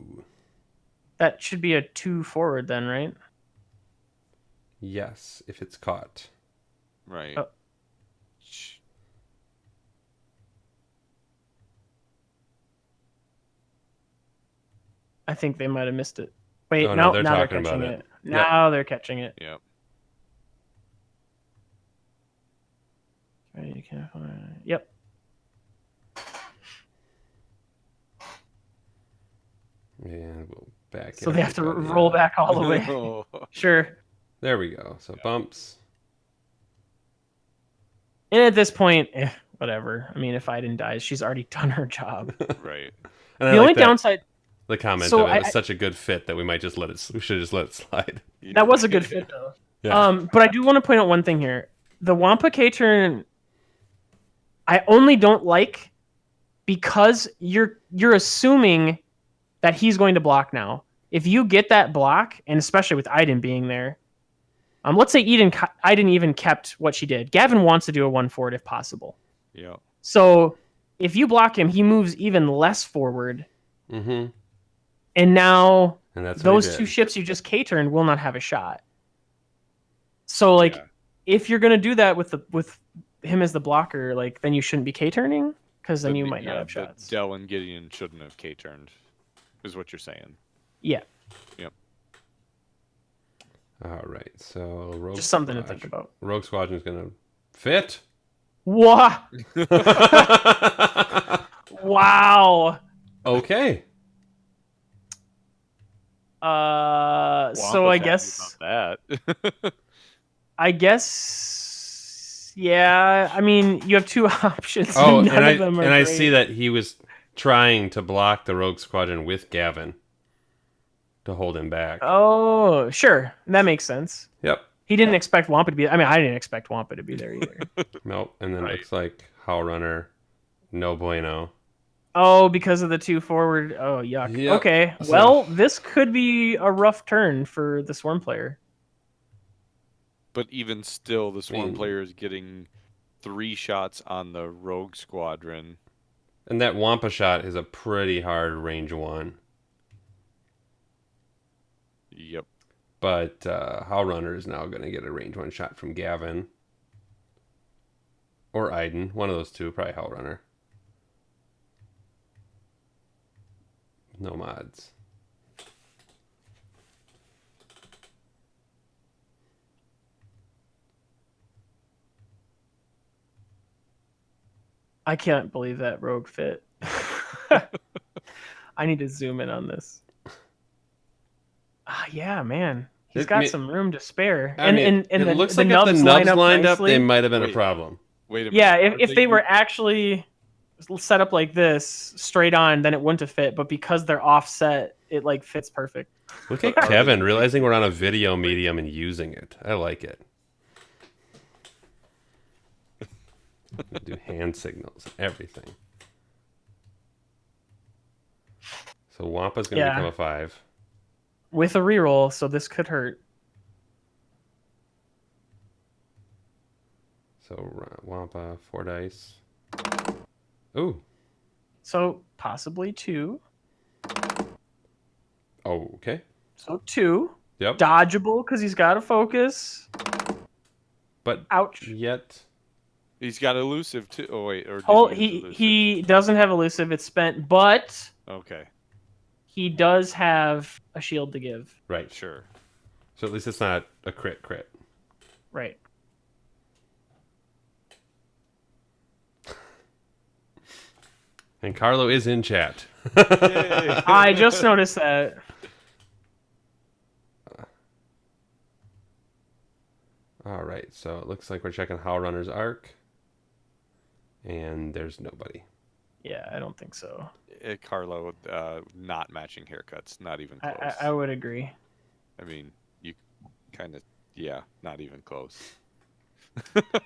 That should be a 2 forward then, right? yes, if it's caught. Right. Oh. I think they might have missed it. Wait, Oh, no, no, they're now they're talking catching about it. it. Now they're catching it. Yep. Right, you can't find... Yep. And we'll back. So they have to roll back all the way. Oh. Sure. There we go. So bumps. And at this point, whatever. I mean, if Aiden dies, she's already done her job. Right. And I The only like that, downside... the comment So of it I- was such a good fit that we might just let it. We should just let it slide. That was a good fit, though. Yeah. But I do want to point out one thing here. The Wampa K turn, I only don't like because you're assuming that he's going to block now. If you get that block, and especially with Aiden being there, let's say Aiden even kept what she did. Gavin wants to do a 1 forward if possible. Yeah. So if you block him, he moves even less forward. Mm-hmm. And now And that's what he those did. 2 ships you just K-turned will not have a shot. So like, Yeah. if you're gonna do that with him as the blocker, like then you shouldn't be K-turning because then you might not have but shots. Dell and Gideon shouldn't have K-turned, is what you're saying. Yeah, All right. So Rogue just something to Squadron. think about. Rogue Squadron's gonna fit. Wow! Wow! Okay. So Wampa's I happy guess about that. yeah. I mean, you have 2 options. Oh, and none and of them are I great. see that he was trying to block the Rogue Squadron with Gavin to hold him back. Oh, sure, that makes sense. Yep. He didn't expect Wampa to be. I mean, I didn't expect Wampa to be there either. Nope. And then it Right. looks like Howl Runner, no bueno. Oh, because of the 2 forward. Oh, yuck. Yep. Okay. So- Well, this could be a rough turn for the Swarm player. But even still, the Swarm mean- player is getting 3 shots on the Rogue Squadron. And that Wampa shot is a pretty hard range 1. Yep. But Howl Runner is now going to get a range 1 shot from Gavin. Or Aiden. One of those 2. Probably Howl Runner. No mods. I can't believe that rogue fit. I need to zoom in on this. Yeah, man. He's got some room to spare. I mean, and it looks the like if the nubs nubs line lined up, nicely. they might have been a Wait. problem. Wait a minute. Yeah, Are if they were actually set up like this, straight on, then it wouldn't have fit. But because they're offset, it like fits perfect. Look at Kevin realizing we're on a video medium and using it. I like it. Do hand signals, everything. So Wampa's going to Yeah. become a 5. With a reroll, so this could hurt. So Wampa, 4 dice. Ooh. So possibly 2. Oh, okay. So 2. Yep. Dodgeable because he's got to focus. But Ouch. yet, He's got elusive too. Oh wait, or did Oh, use he elusive? he doesn't have elusive. It's spent, but Okay. he does have a shield to give. Right. Sure. So at least it's not a crit. Right. And Carlo is in chat. Yay. I just noticed that. All right. So it looks like we're checking Howl Runner's arc. And there's nobody. Yeah, I don't think so. Carlo, not matching haircuts, not even close. I would agree. I mean, you kind of, yeah, not even close.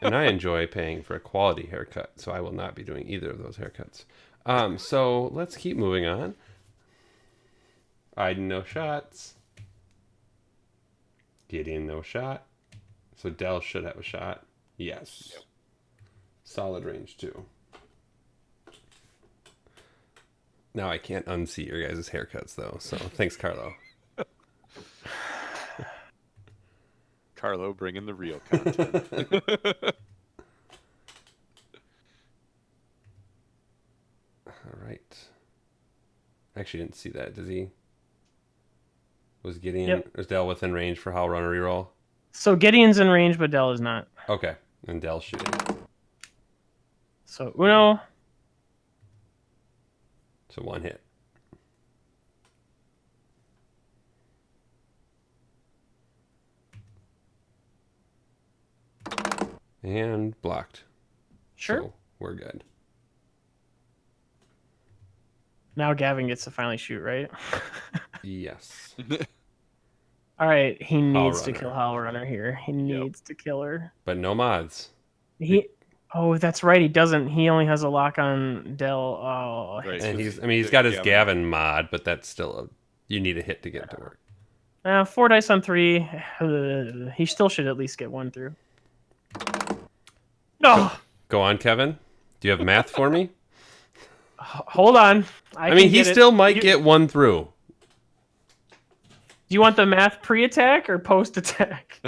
And I enjoy paying for a quality haircut, so I will not be doing either of those haircuts. So let's keep moving on. Iden, no shots. Gideon, no shot. So Dell should have a shot. Yes. Yep. Solid range, too. Now I can't unsee your guys' haircuts, though, so thanks, Carlo. Carlo bringing the real content. All right. Actually, didn't see that. Does he? Was Gideon, is Dell within range for Howl Runner reroll? So Gideon's in range, but Dell is not. Okay. And Dell's shooting. So Uno. So one hit. And blocked. Sure. So we're good. Now Gavin gets to finally shoot, right? Yes. All right, he needs to Runner. kill Howl Runner here. He needs to kill her. But no mods. Oh, that's right. He doesn't. He only has a lock on Dell. Oh, Right. And he's got his Gavin mod, but that's still you need a hit to get it to work. 4 dice on 3. He still should at least get 1 through. No. Go on, Kevin. Do you have math for me? Hold on. I mean, he still might get 1 through. Do you want the math pre-attack or post-attack?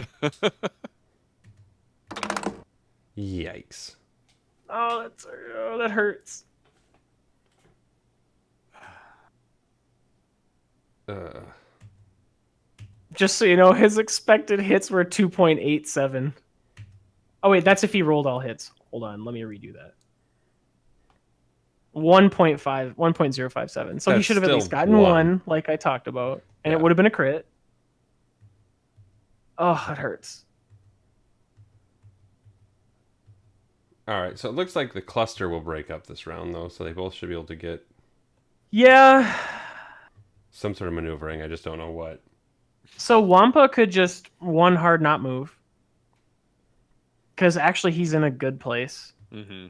Yikes. Oh, that hurts. Just so you know, his expected hits were 2.87. Oh, wait, that's if he rolled all hits. Hold on, let me redo that. 1.057. So he That's should have at least still gotten one. 1, like I talked about. And it would have been a crit. Oh, it hurts. All right, so it looks like the cluster will break up this round, though, so they both should be able to get Yeah. some sort of maneuvering. I just don't know what. So Wampa could just 1 hard not move. Because actually he's in a good place. Mm-hmm.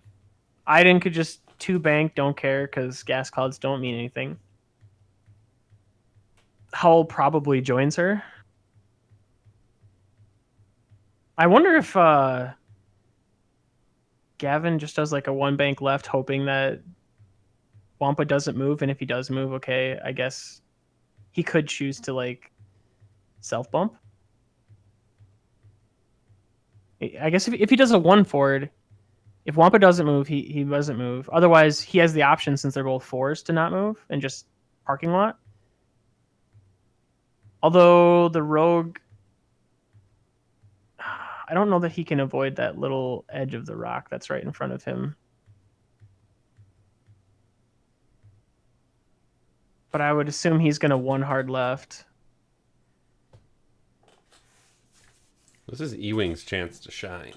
Iden could just 2 bank, don't care, because gas clouds don't mean anything. Hull probably joins her. I wonder if Gavin just does like a 1 bank left, hoping that Wampa doesn't move, and if he does move, okay, I guess he could choose to like self bump. I guess if he does a 1 forward, if Wampa doesn't move, he doesn't move. Otherwise, he has the option, since they're both 4s, to not move and just parking lot. Although the rogue, I don't know that he can avoid that little edge of the rock that's right in front of him. But I would assume he's going to 1 hard left. This is Ewing's chance to shine.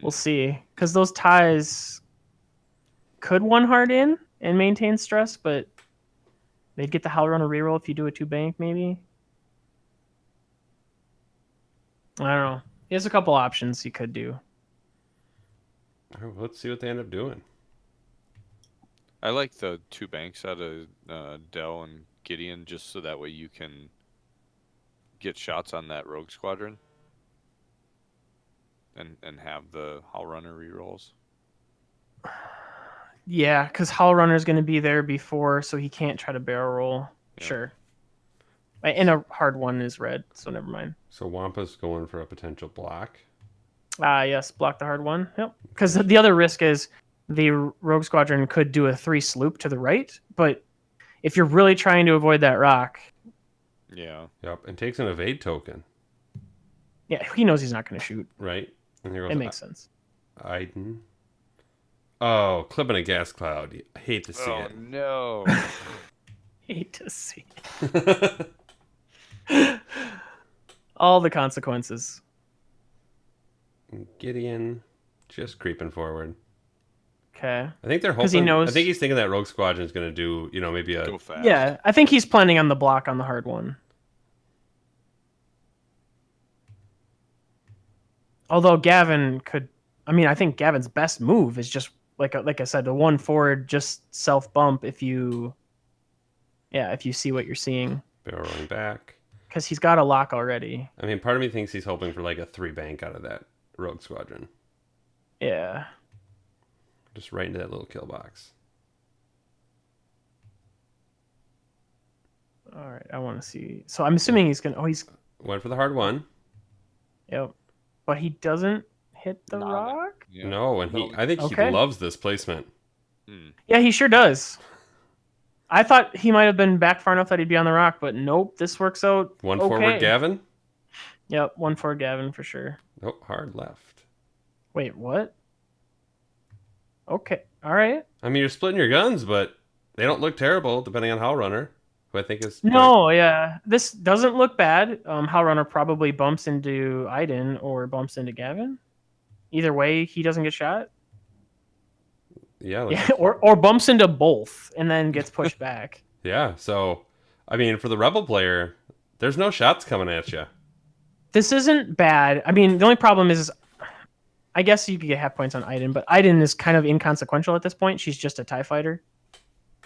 We'll see. Because those ties could 1 hard in and maintain stress, but they'd get the Howl Runner reroll if you do a 2 bank, maybe. I don't know. He has a couple options he could do. All right, well, let's see what they end up doing. I like the 2 banks out of Dell and Gideon, just so that way you can get shots on that rogue squadron and have the Howl Runner rerolls. Yeah, because Howl Runner's going to be there before, so he can't try to barrel roll. Yeah. Sure. And a hard 1 is red, so never mind. So Wampa's going for a potential block. Yes, block the hard 1. Yep. Because the other risk is the Rogue Squadron could do a 3 sloop to the right, but if you're really trying to avoid that rock, Yeah. Yep, and takes an evade token, yeah, he knows he's not going to shoot. right? And here goes It makes sense. Iden. Oh, clipping a gas cloud. I hate to see it. No. Hate to see it. All the consequences. Gideon just creeping forward. Okay. I think they're 'Cause he hoping. knows- I think he's thinking that Rogue Squadron is going to do, maybe a. Go fast. Yeah, I think he's planning on the block on the hard one. Although Gavin could, I think Gavin's best move is just like I said, the one forward, just self bump if you see what you're seeing, Barrel rolling back. because he's got a lock already. I mean, part of me thinks he's hoping for like a 3 bank out of that Rogue Squadron, Yeah. just right into that little kill box. All right, I want to see. So I'm assuming he's gonna. Oh, he's Went for the hard one. yep, but he doesn't hit the Nah, rock. Yeah. No, and I think Okay. he loves this placement. Hmm. Yeah, he sure does. I thought he might have been back far enough that he'd be on the rock, but nope. This works out. One okay. forward, Gavin. Yep, one for Gavin for sure. Nope, hard left. Wait, what? Okay, all right. I mean, you're splitting your guns, but they don't look terrible, depending on Howlrunner, who I think is. No, yeah, this doesn't look bad. Howlrunner probably bumps into Iden or bumps into Gavin. Either way, he doesn't get shot. Yeah. Yeah, or bumps into both and then gets pushed back. Yeah. So, I mean, for the Rebel player, there's no shots coming at you. This isn't bad. I mean, the only problem is, I guess you could get half points on Iden, but Iden is kind of inconsequential at this point. She's just a TIE fighter.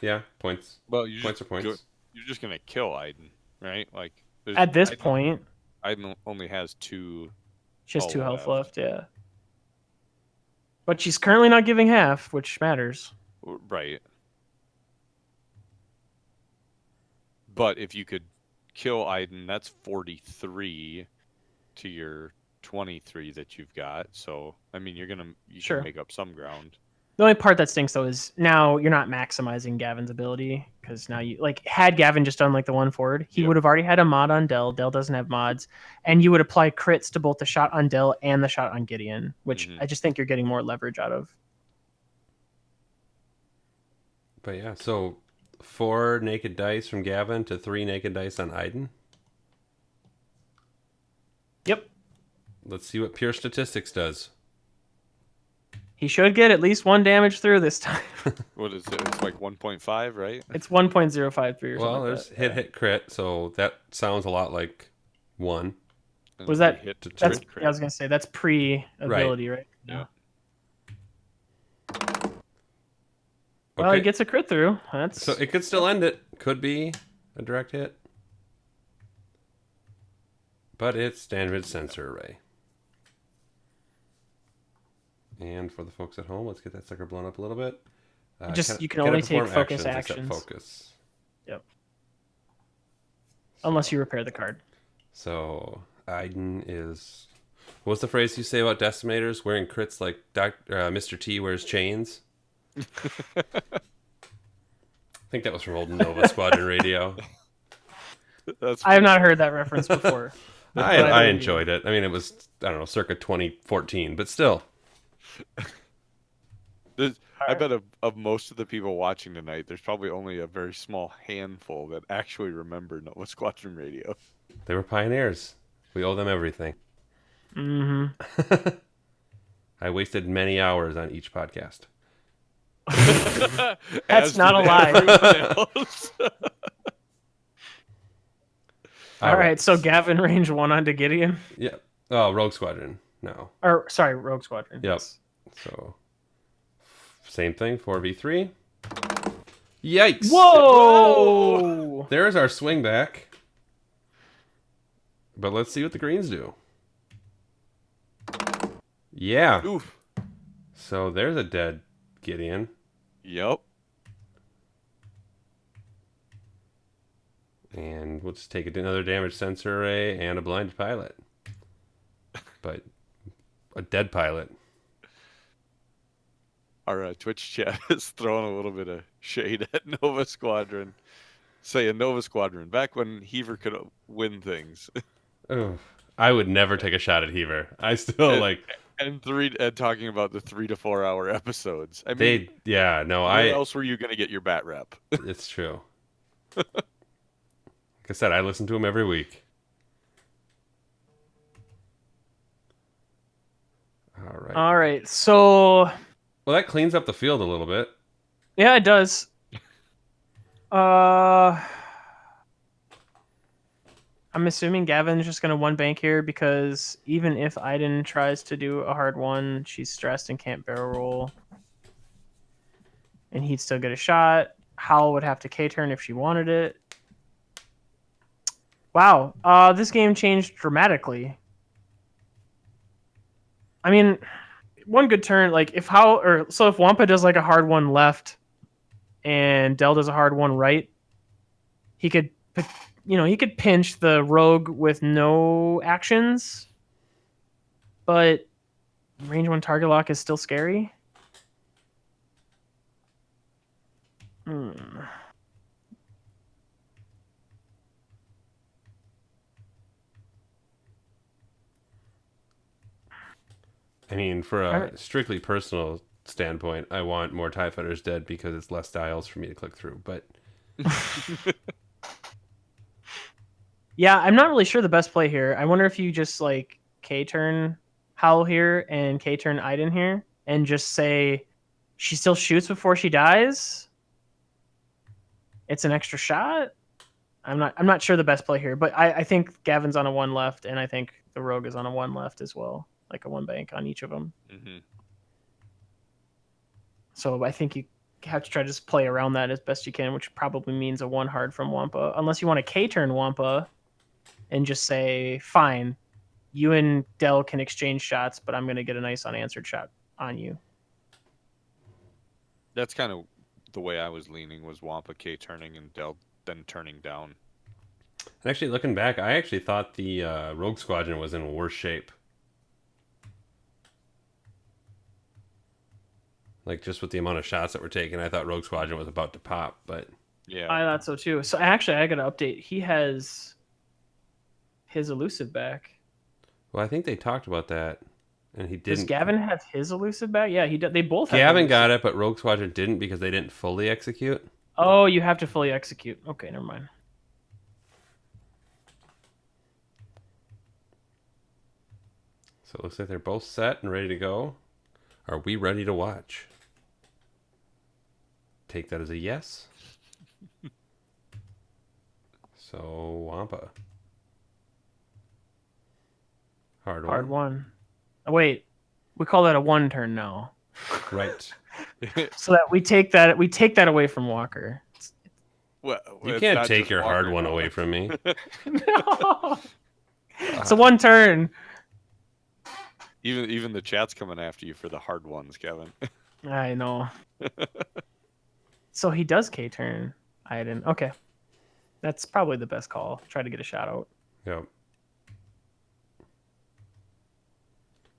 Yeah, points. Well, you Points just are points. you're just gonna kill Iden, right? Like At this Iden, point, Iden only has 2. she has hull 2 health left. left, yeah. But she's currently not giving half, which matters. Right. But if you could kill Iden, that's 43 to your 23 that you've got. So I mean, you Sure. can make up some ground. The only part that stinks though is now you're not maximizing Gavin's ability, because now you had Gavin just done like the one forward, he Yep. would have already had a mod on Dell. Dell doesn't have mods, and you would apply crits to both the shot on Dell and the shot on Gideon, which Mhm. I just think you're getting more leverage out of. But yeah, so 4 naked dice from Gavin to 3 naked dice on Iden. Yep, Let's see what pure statistics does. he should get at least 1 damage through this time. What is it? It's like 1.5, right? It's 1.053 or Well, something there's like that. hit crit, so that sounds a lot like 1. And Was we that- hit That's crit? I was gonna say that's pre-ability, right? Yeah. Well, he gets a crit through. That's So it could still end it. Could be a direct hit. But it's damage sensor array. And for the folks at home, let's get that sucker blown up a little bit. You can only take focus except actions. Focus. Yep. Unless you repair the card. So Iden is. What's the phrase you say about decimators wearing crits like Mr. T wears chains? I think that was from old Nova Squadron Radio. That's I have not heard that reference before. I enjoyed it. I mean, it was, I don't know, circa 2014, but still. I bet of most of the people watching tonight, there's probably only a very small handful that actually remember Nova Squadron Radio. They were pioneers. We owe them everything. Mm-hmm. I wasted many hours on each podcast. That's not a lie. All right, so Gavin range 1 onto Gideon. Yeah. Oh, Rogue Squadron. No. Or, sorry, Rogue Squadron. Yep. So, same thing, 4v3. Yikes! Whoa! There's our swing back. But let's see what the greens do. Yeah. Oof. So there's a dead Gideon. Yep. And we'll just take another damage sensor array and a blind pilot. But a dead pilot. Our Twitch chat is throwing a little bit of shade at Nova Squadron, saying Nova Squadron back when Heaver could win things. Ugh. I would never take a shot at Heaver. I still like and talking about the 3 to 4 hour episodes. I mean, they. Yeah, no, where else were you going to get your bat rep? It's true. Like I said, I listen to them every week. All right. So. Well, that cleans up the field a little bit. Yeah, it does. I'm assuming Gavin's just gonna one bank here because even if Iden tries to do a hard one, she's stressed and can't barrel roll, and he'd still get a shot. Hal would have to K-turn if she wanted it. Wow, this game changed dramatically. I mean, one good turn, like if Wampa does like a hard one left, and Del does a hard one right, he could pinch the rogue with no actions, but range 1 target lock is still scary. I mean, for a strictly personal standpoint, I want more TIE Fighters dead because it's less dials for me to click through, but... Yeah, I'm not really sure the best play here. I wonder if you just like K-turn Howl here and K-turn Iden here and just say she still shoots before she dies. It's an extra shot. I'm not sure the best play here, but I think Gavin's on a 1 left, and I think the Rogue is on a 1 left as well, like a 1 bank on each of them. Mm-hmm. So I think you have to try to just play around that as best you can, which probably means a 1 hard from Wampa, unless you want to K-turn Wampa and just say, fine, you and Del can exchange shots, but I'm going to get a nice unanswered shot on you. That's kind of the way I was leaning, was Wampa K-turning and Del then turning down. And actually, looking back, I actually thought the Rogue Squadron was in worse shape. Like, just with the amount of shots that were taken, I thought Rogue Squadron was about to pop, but... Yeah, I thought so too. So actually, I got to update. He has his elusive back. Well, I think they talked about that, and he didn't. Does Gavin have his elusive back? Yeah, he did. They both have Gavin got it, but Rogue Squadron didn't because they didn't fully execute. Oh, you have to fully execute. Okay, never mind. So it looks like they're both set and ready to go. Are we ready to watch? Take that as a yes. So, Wampa. Hard one. Oh, wait, we call that a 1 turn now. Right. So that we take that away from Walker. Well, you can't take your hard one away from me. No. It's a 1 turn. Even the chat's coming after you for the hard ones, Kevin. I know. So he does K-turn Iden. Okay. That's probably the best call. Try to get a shot out. Yep.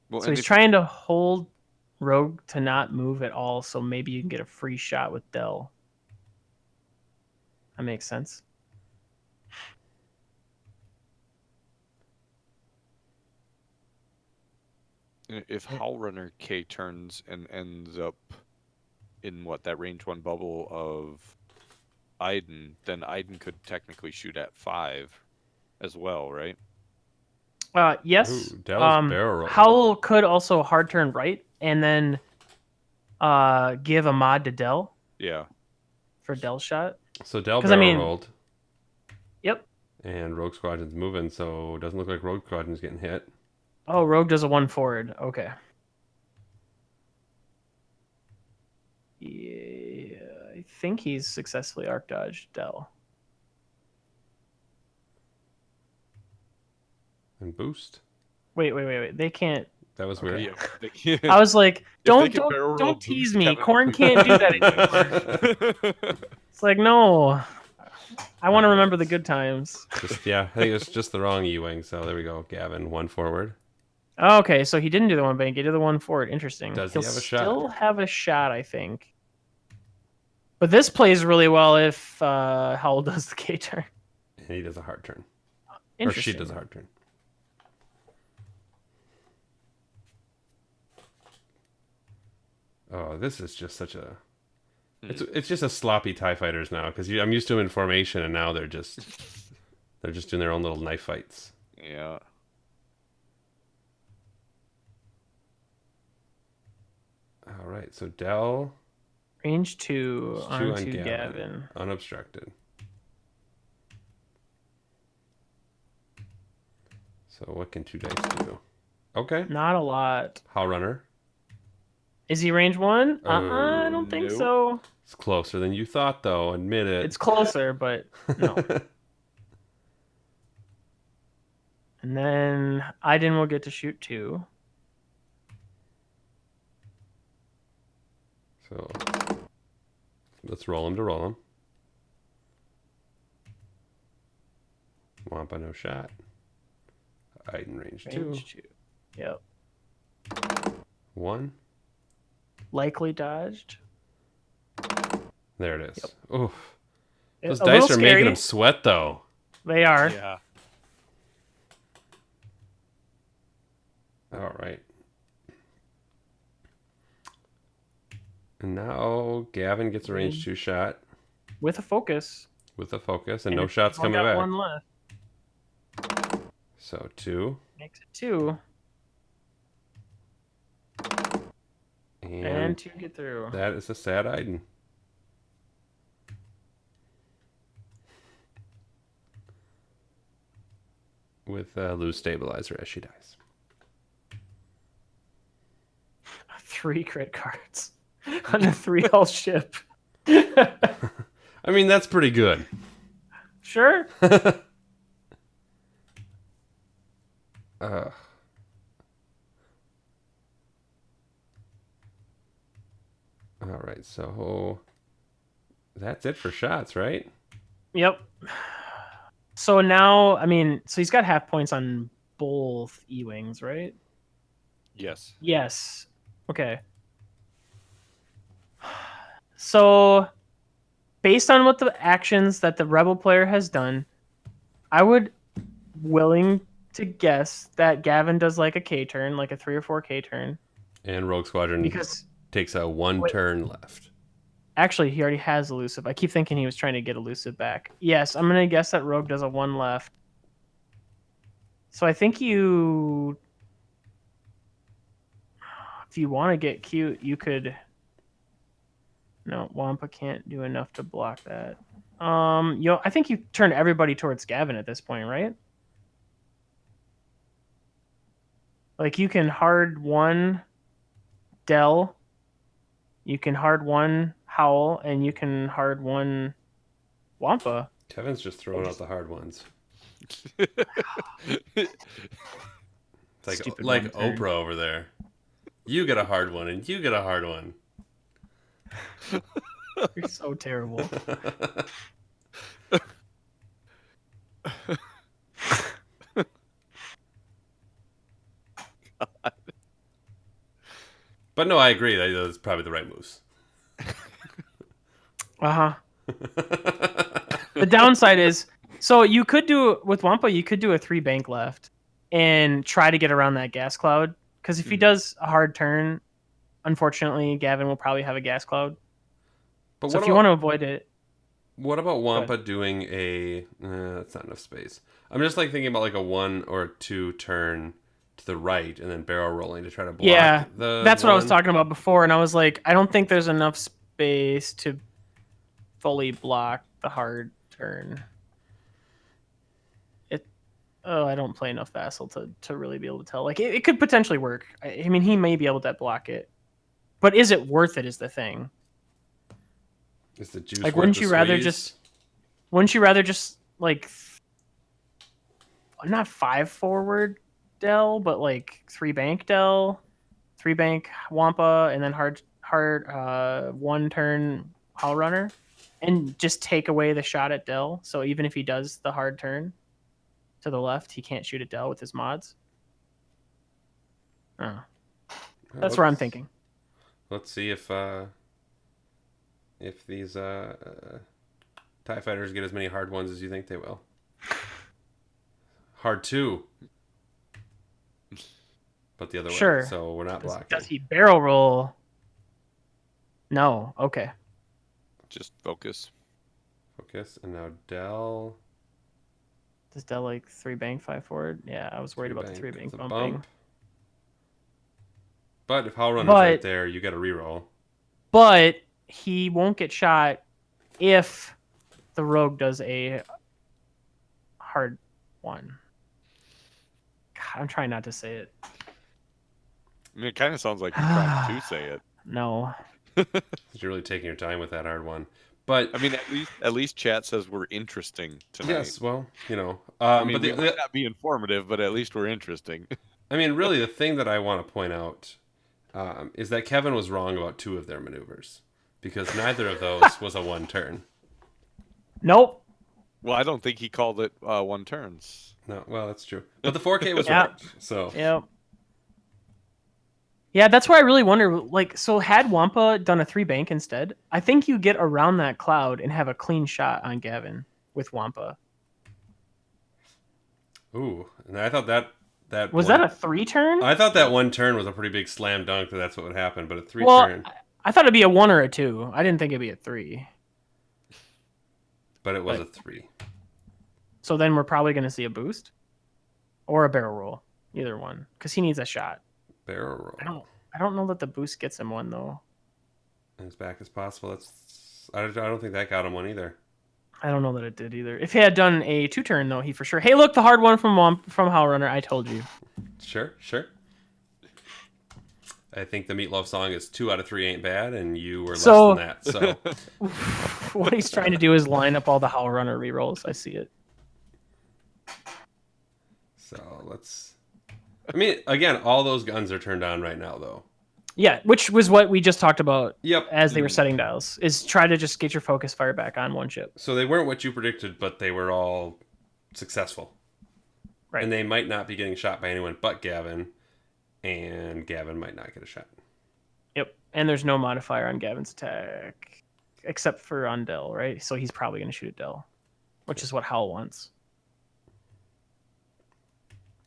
Well, so he's trying to hold Rogue to not move at all, so maybe you can get a free shot with Del. That makes sense. If Howlrunner K turns and ends up in that range 1 bubble of Iden, then Iden could technically shoot at 5 as well, right? Yes. Ooh, barrel roll. Howl could also hard turn right and then give a mod to Del. Yeah. For Del's shot. So Del barrel rolled. Yep. And Rogue Squadron's moving, so it doesn't look like Rogue Squadron's getting hit. Oh, Rogue does a 1 forward. Okay. Yeah, I think he's successfully arc dodged Del. And boost. Wait. They can't. That was weird. Yeah. I was like, don't tease me. Corn can't do that anymore. It's like, no. I want to remember the good times. I think it was just the wrong E-wing, so there we go. Gavin, 1 forward. Oh, okay, so he didn't do the one bank. He did the one forward. Interesting. Does he He'll have a shot? still have a shot, I think. But this plays really well if Howell does the K turn. And he does a hard turn. Or she Interesting. does a hard turn. Oh, this is just such a... It's just a sloppy TIE fighters now, because I'm used to them in formation, and now they're just doing their own little knife fights. Yeah. All right, so Dell... Range 2 2 on onto Gavin. Gavin. Unobstructed. So what can 2 dice do? Okay. Not a lot. Howl Runner. Is he range 1? I don't think nope. so. It's closer than you thought, though. Admit it. It's closer, but no. And then Aiden will get to shoot 2. So let's roll him to roll him. Wampa no shot. Aiden range 2. Range 2. Yep. 1. Likely dodged. There it is. Oof. Those A dice little are making scary. him sweat, though. They are. Yeah. All right. And now Gavin gets a range 2 shot With a focus. with a focus, and And no it's shots only coming got back. 1 left. So 2. Makes it 2. And And 2 get through. that is a sad Aiden. With lose stabilizer as she dies. 3 crit cards on a 3 hull ship. I mean, that's pretty good. Sure. All right, so that's it for shots, right? Yep. So now, I mean, so he's got half points on both E-Wings, right? Yes. Yes. Okay. So, based on what the actions that the Rebel player has done, I would willing to guess that Gavin does like a K turn, like a 3 or 4 K turn. And Rogue Squadron Because takes a 1 turn left. actually, he already has elusive. I keep thinking he was trying to get elusive back. Yes, I'm gonna guess that Rogue does a 1 left. So I think you, if you want to get cute, you could. No, Wampa can't do enough to block that. I think you turn everybody towards Gavin at this point, right? Like you can hard 1 Dell, you can hard 1 Howl, and you can hard 1 Wampa. Kevin's just throwing out the hard ones. It's like Stupid like 1 turn. Oprah over there. You get a hard one, and you get a hard one. You're so terrible. But no, I agree. That's probably the right moves. Uh-huh. The downside is, so you could do, with Wampa, you could do a 3 bank left and try to get around that gas cloud. Because if he does a hard turn, unfortunately, Gavin will probably have a gas cloud. But So if you want to avoid it, what about Wampa doing a... that's not enough space. I'm just like thinking about like a 1 or 2 turn to the right and then barrel rolling to try to block yeah, the that's what I was 1. talking about before. And I was like, I don't think there's enough space to fully block the hard turn. I don't play enough Vassal to really be able to tell. Like, it could potentially work. I mean, he may be able to block it. But is it worth it is the thing. Is the juice Like, worth wouldn't the you rather just like not 5 forward Dell, but like 3 bank Dell, 3 bank Wampa, and then hard 1 turn Howl Runner, and just take away the shot at Dell. So even if he does the hard turn to the left, he can't shoot at Dell with his mods. Oh, Well, that's what I'm thinking. Let's see if these TIE fighters get as many hard ones as you think they will. Hard 2. But the other way. Sure. So we're not blocking. Does he barrel roll? No. Okay. Just focus. Focus. And now Del. Does Del like 3 bank 5 forward? Yeah, I was worried about the 3 It's bank a bumping. bump. But if Howlrunner's But- right there, you got to reroll. But he won't get shot if the rogue does a hard one. God, I'm trying not to say it. I mean, it kind of sounds like you're trying to say it. No. You're really taking your time with that hard one. But I mean, at least chat says we're interesting tonight. yes, well, you know. I mean, but we might not be informative, but at least we're interesting. I mean, really, the thing that I want to point out is that Kevin was wrong about 2 of their maneuvers because neither of those was a 1 turn. Nope. Well, I don't think he called it 1 turns. No, well, that's true. But the 4K was Yeah. right. So Yep. Yeah, that's why I really wonder. Like, so had Wampa done a 3 bank instead, I think you get around that cloud and have a clean shot on Gavin with Wampa. ooh, and I thought that Was one, that a 3 turn? I thought that 1 turn was a pretty big slam dunk that that's what would happen, but a 3 well, turn, I thought it'd be a 1 or a 2. I didn't think it'd be a 3. but it was a 3. So then we're probably going to see a boost or a barrel roll, either one, because he needs a shot. Barrel roll. I don't know that the boost gets him 1 though. As back as possible. I don't think that got him 1 either. I don't know that it did either. If he had done a 2 turn though, he for sure. Hey, look, the hard one from Howlrunner. I told you. Sure. I think the Meatloaf song is 2 out of 3 ain't bad, and you were less than that. So What he's trying to do is line up all the Howlrunner rerolls. I see it. So let's. I mean, again, all those guns are turned on right now, though. Yeah, which was what we just talked about. Yep. As they were setting dials, is try to just get your focus fire back on one ship. So they weren't what you predicted, but they were all successful. Right. And they might not be getting shot by anyone but Gavin, and Gavin might not get a shot. Yep. And there's no modifier on Gavin's attack, except for on Del, right? So he's probably going to shoot at Del, which is what Howl wants.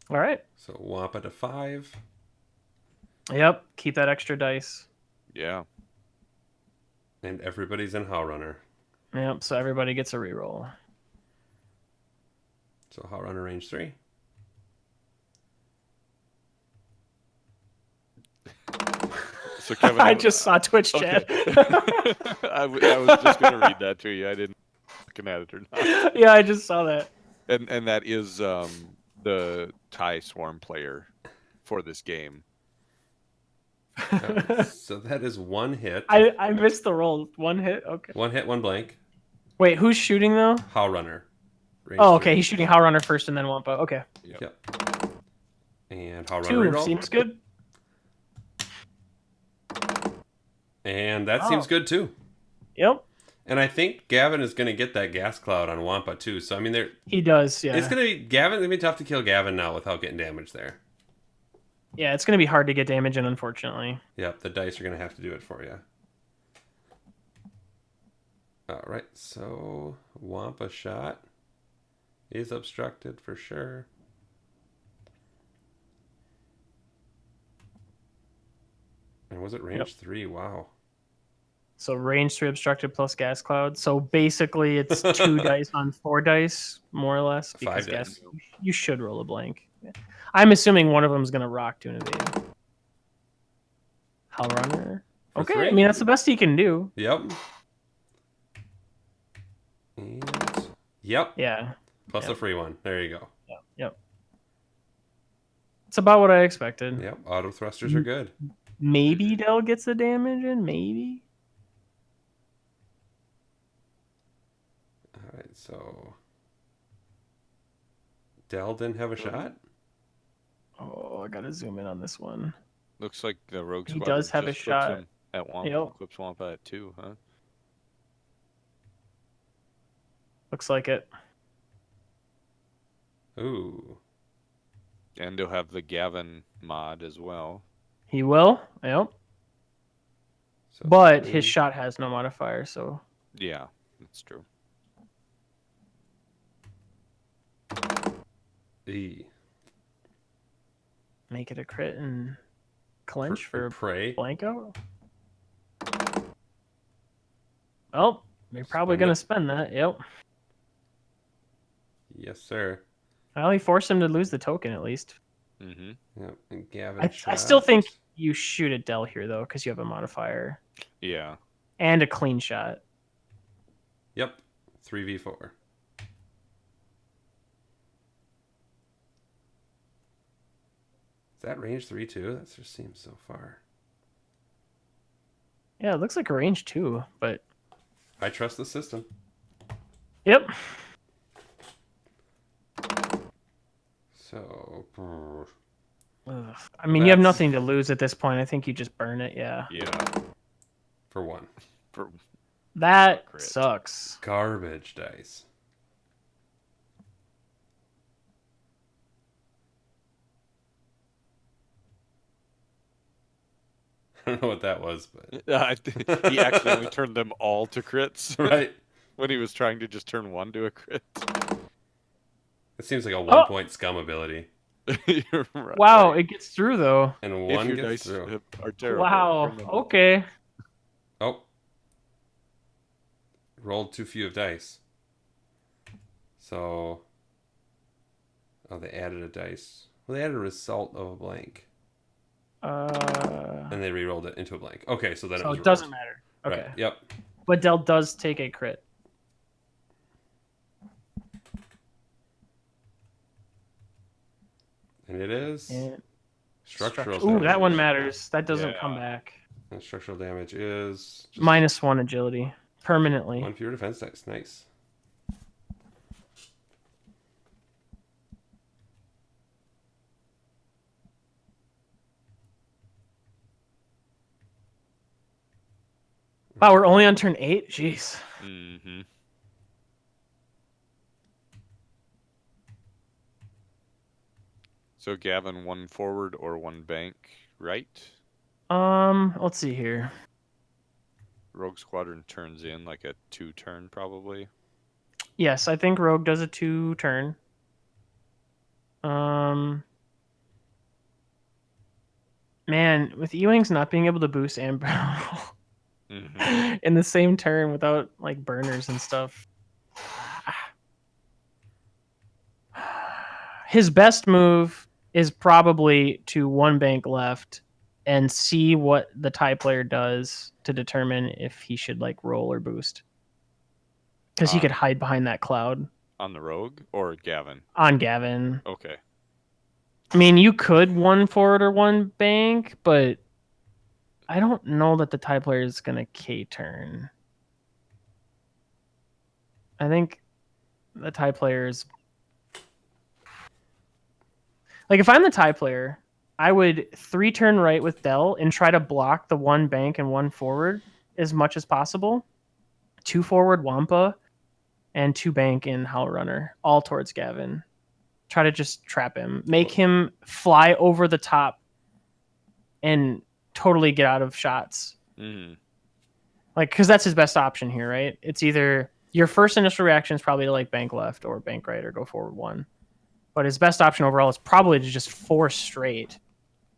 All right. So Wampa to 5. Yep. Keep that extra dice. Yeah. And everybody's in Howlrunner. Yep. So everybody gets a reroll. So Howlrunner range 3. So Kevin, I just saw Twitch chat. I was just going to read that to you. I didn't looking at it or not. Yeah, I just saw that. And that is the TIE Swarm player for this game. So that is 1 hit. I missed the roll. 1 hit? Okay. 1 hit, 1 blank. Wait, who's shooting though? Howlrunner. Range Oh, 3. okay. He's shooting Howlrunner first and then Wampa. Okay. Yep. And Howlrunner 2 reroll. seems good. And that seems good too. Yep. And I think Gavin is going to get that gas cloud on Wampa too. So I mean, He does, yeah. it's going to be Gavin's going to be tough to kill Gavin now without getting damage there. Yeah, it's going to be hard to get damage in, unfortunately. Yep, the dice are going to have to do it for you. All right, so Wampa shot is obstructed for sure. And was it range 3? Wow. So range 3 obstructed plus gas cloud. So basically it's 2 dice on 4 dice, more or less. Because 5 dice. you should roll a blank. I'm assuming one of them is going to rock to an evade. Howlrunner. For Okay, 3? I mean, that's the best he can do. Yep. And yep. Yeah. Plus a free one. There you go. Yep. It's about what I expected. Yep. Auto thrusters are good. Maybe Del gets the damage in. Maybe. All right. So Del didn't have a shot. Oh, I gotta zoom in on this one. Looks like the Rogue He Squadron does have a just flips shot. him at Wampa. Yep. Flips Wampa at 2, huh? Looks like it. Ooh. And he'll have the Gavin mod as well. He will. Yep. So But his 3. shot has no modifier, so Yeah, that's true. E. make it a crit and clinch for Pray. Blanco. Oh, you're probably Spend gonna it. spend that. Yep. Yes, sir. Well, he forced him to lose the token at least. Mm-hmm. Yep. And Gavin I still shot. think you shoot at Dell here though, because you have a modifier Yeah. and a clean shot. Yep. 3v4. Is that range 3 too? That just seems so far. Yeah, it looks like a range 2, but I trust the system. yep. So. Ugh. I mean, you have nothing to lose at this point. I think you just burn it. Yeah. Yeah. For 1. For That crit. sucks. Garbage dice. I don't know what that was, but he accidentally turned them all to crits right. when he was trying to just turn one to a crit. It seems like a 1-point scum ability. You're right. Wow, it gets through though. And If 1 your gets dice through. are terrible. Wow. turn them- Okay. Oh. Rolled too few of dice. So. Oh, they added a dice. Well, they added a result of a blank. And they re-rolled it into a blank. Okay, so then so it was it doesn't rolled. matter. Okay. Right. Yep. But Dell does take a crit. And it is And structural Ooh, damage. that one matters. That doesn't come Yeah. back. And structural damage is just -1 agility permanently. 1 fewer defense dice. Nice. Wow, we're only on turn 8? Jeez. Mm-hmm. So Gavin, 1 forward or 1 bank, right? Let's see here. Rogue Squadron turns in like a 2-turn probably. Yes, I think Rogue does a 2-turn. Man, with E-Wings not being able to boost and barrel Mm-hmm. in the same turn without like burners and stuff. His best move is probably to 1 bank left and see what the TIE player does to determine if he should like roll or boost. Because he could hide behind that cloud. On the Rogue or Gavin? On Gavin. Okay. I mean, you could 1 forward or 1 bank, but I don't know that the TIE player is going to K-turn. I think the TIE player is... Like, if I'm the TIE player, I would 3-turn right with Dell and try to block the 1 bank and 1 forward as much as possible. 2 forward Wampa and 2 bank in Howl Runner, all towards Gavin. Try to just trap him. Make him fly over the top and totally get out of shots. Mm-hmm. Like, because that's his best option here, right? It's either your first initial reaction is probably to like bank left or bank right or go forward 1. But his best option overall is probably to just force straight,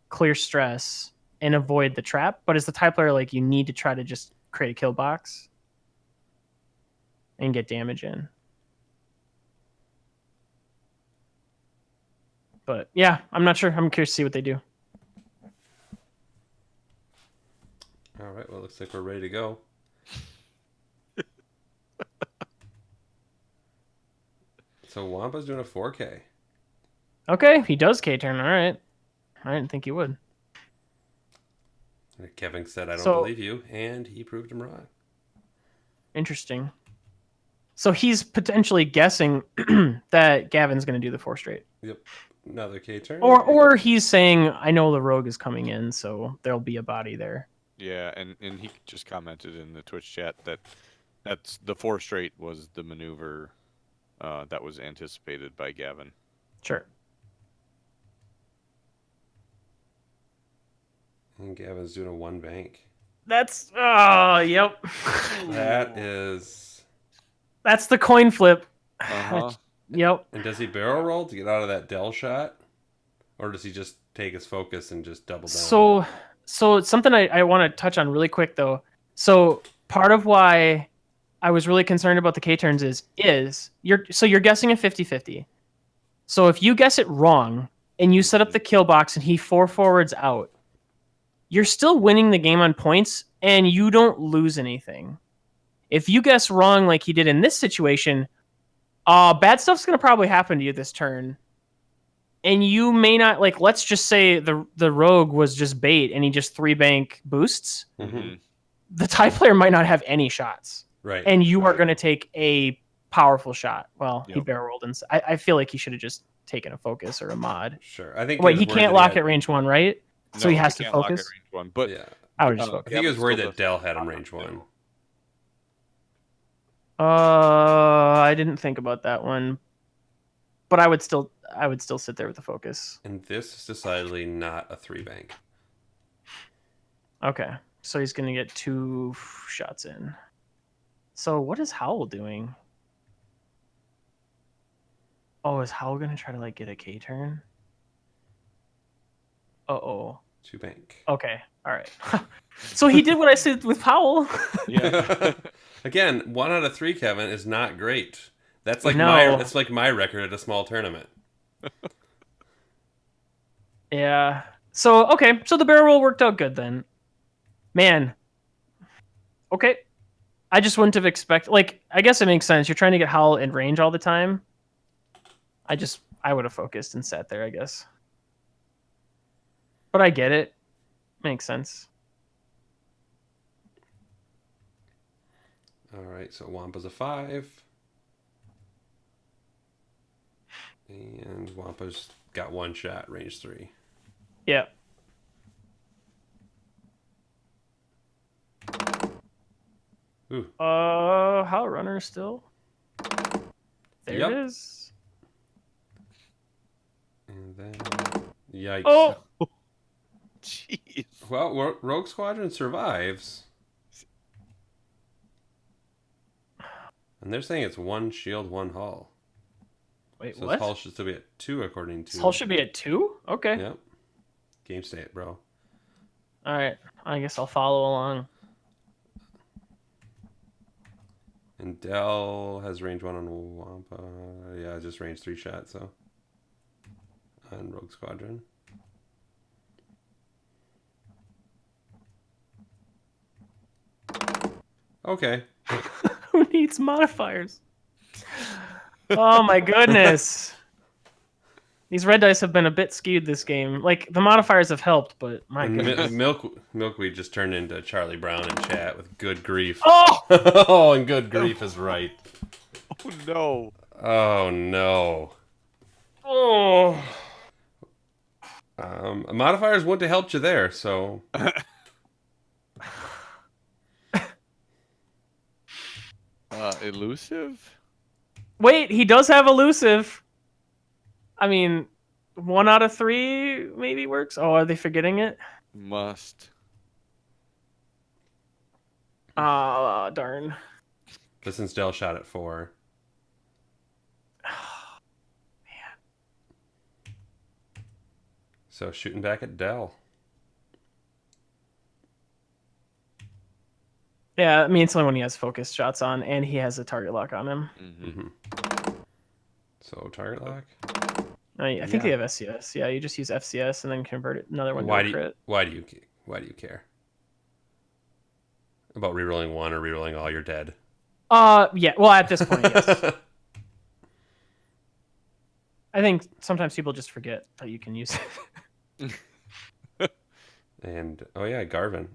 clear stress, and avoid the trap. But as the TIE player, like, you need to try to just create a kill box and get damage in. But yeah, I'm not sure. I'm curious to see what they do. All right. Well, looks like we're ready to go. So Wampa's doing a 4K. Okay, he does K-turn. All right. I didn't think he would. Kevin said, "I don't So- believe you," and he proved him wrong. Interesting. So he's potentially guessing that Gavin's going to do the 4 straight. Yep. Another K turn. Or he's saying, I know the rogue is coming in, so there'll be a body there. Yeah, and he just commented in the Twitch chat that that's the 4 straight was the maneuver that was anticipated by Gavin. Sure. And Gavin's doing a 1 bank. That's yep. That is. That's the coin flip. Uh-huh. Yep. And does he barrel roll to get out of that Dell shot? Or does he just take his focus and just double down? So it's something I want to touch on really quick though. So part of why I was really concerned about the K turns is you're guessing a 50-50. So if you guess it wrong and you set up the kill box and he 4 forwards out, you're still winning the game on points and you don't lose anything. If you guess wrong like he did in this situation, bad stuff's gonna probably happen to you this turn. And you may not, like, let's just say the rogue was just bait and he just 3 bank boosts. Mm-hmm. The TIE player might not have any shots. Right. And you are going to take a powerful shot. Well, he Yep. barrel rolled. And I feel like he should have just taken a focus or a mod. Sure. I think Wait, was he worried can't that lock had- at range 1, right? So No, he has to can't lock at focus? range 1, but Yeah. I would just I focus. think he was Gavin worried still that does Dell had him top range too. 1. I didn't think about that one. But I would still sit there with the focus. And this is decidedly not a 3 bank. Okay. So he's going to get 2 shots in. So what is Howl doing? Oh, is Howl going to try to like get a K turn? Uh-oh. 2 bank. Okay. All right. So he did what I said with Powell. Yeah. Again, 1 out of 3, Kevin, is not great. That's like No. that's like my record at a small tournament. Yeah. So, okay. So the barrel roll worked out good then. Man. Okay. I just wouldn't have expected, like, I guess it makes sense. You're trying to get Howl in range all the time. I would have focused and sat there, I guess. But I get it. Makes sense. All right, so Wampa's a 5. And Wampa's got 1 shot, range 3. Yeah. Ooh. Howl runner still. There Yep. it is. And then, yikes. Oh! Jeez. Well, Rogue Squadron survives. And they're saying it's 1 shield, 1 hull. Wait, So what? his hull should still be at 2 according to... His hull should be at 2? Okay. Yep. Game state, bro. All right. I guess I'll follow along. And Dell has range 1 on Wampa. Yeah, just range 3 shot, so... On Rogue Squadron. Okay. Who needs modifiers? Oh my goodness. These red dice have been a bit skewed this game. Like, the modifiers have helped, but my And goodness. Milkweed just turned into Charlie Brown in chat with good grief. Oh! Oh, and good grief is right. Oh, no. Oh, no. Oh! Modifiers wouldn't have helped you there, so... Elusive? Wait, he does have elusive. I mean, 1 out of 3 maybe works. Oh, are they forgetting it? Must. Ah, darn. Since Dell shot at 4. So shooting back at Dell. Yeah, I mean, it's only when he has focus shots on, and he has a target lock on him. Mm-hmm. So target lock. I think they Yeah. have SCS. Yeah, you just use FCS and then convert it another one Why to do a crit. why do you care about rerolling 1 or rerolling all? You're dead. Yeah. Well, at this point, yes. I think sometimes people just forget that you can use it. And oh yeah, Gavin.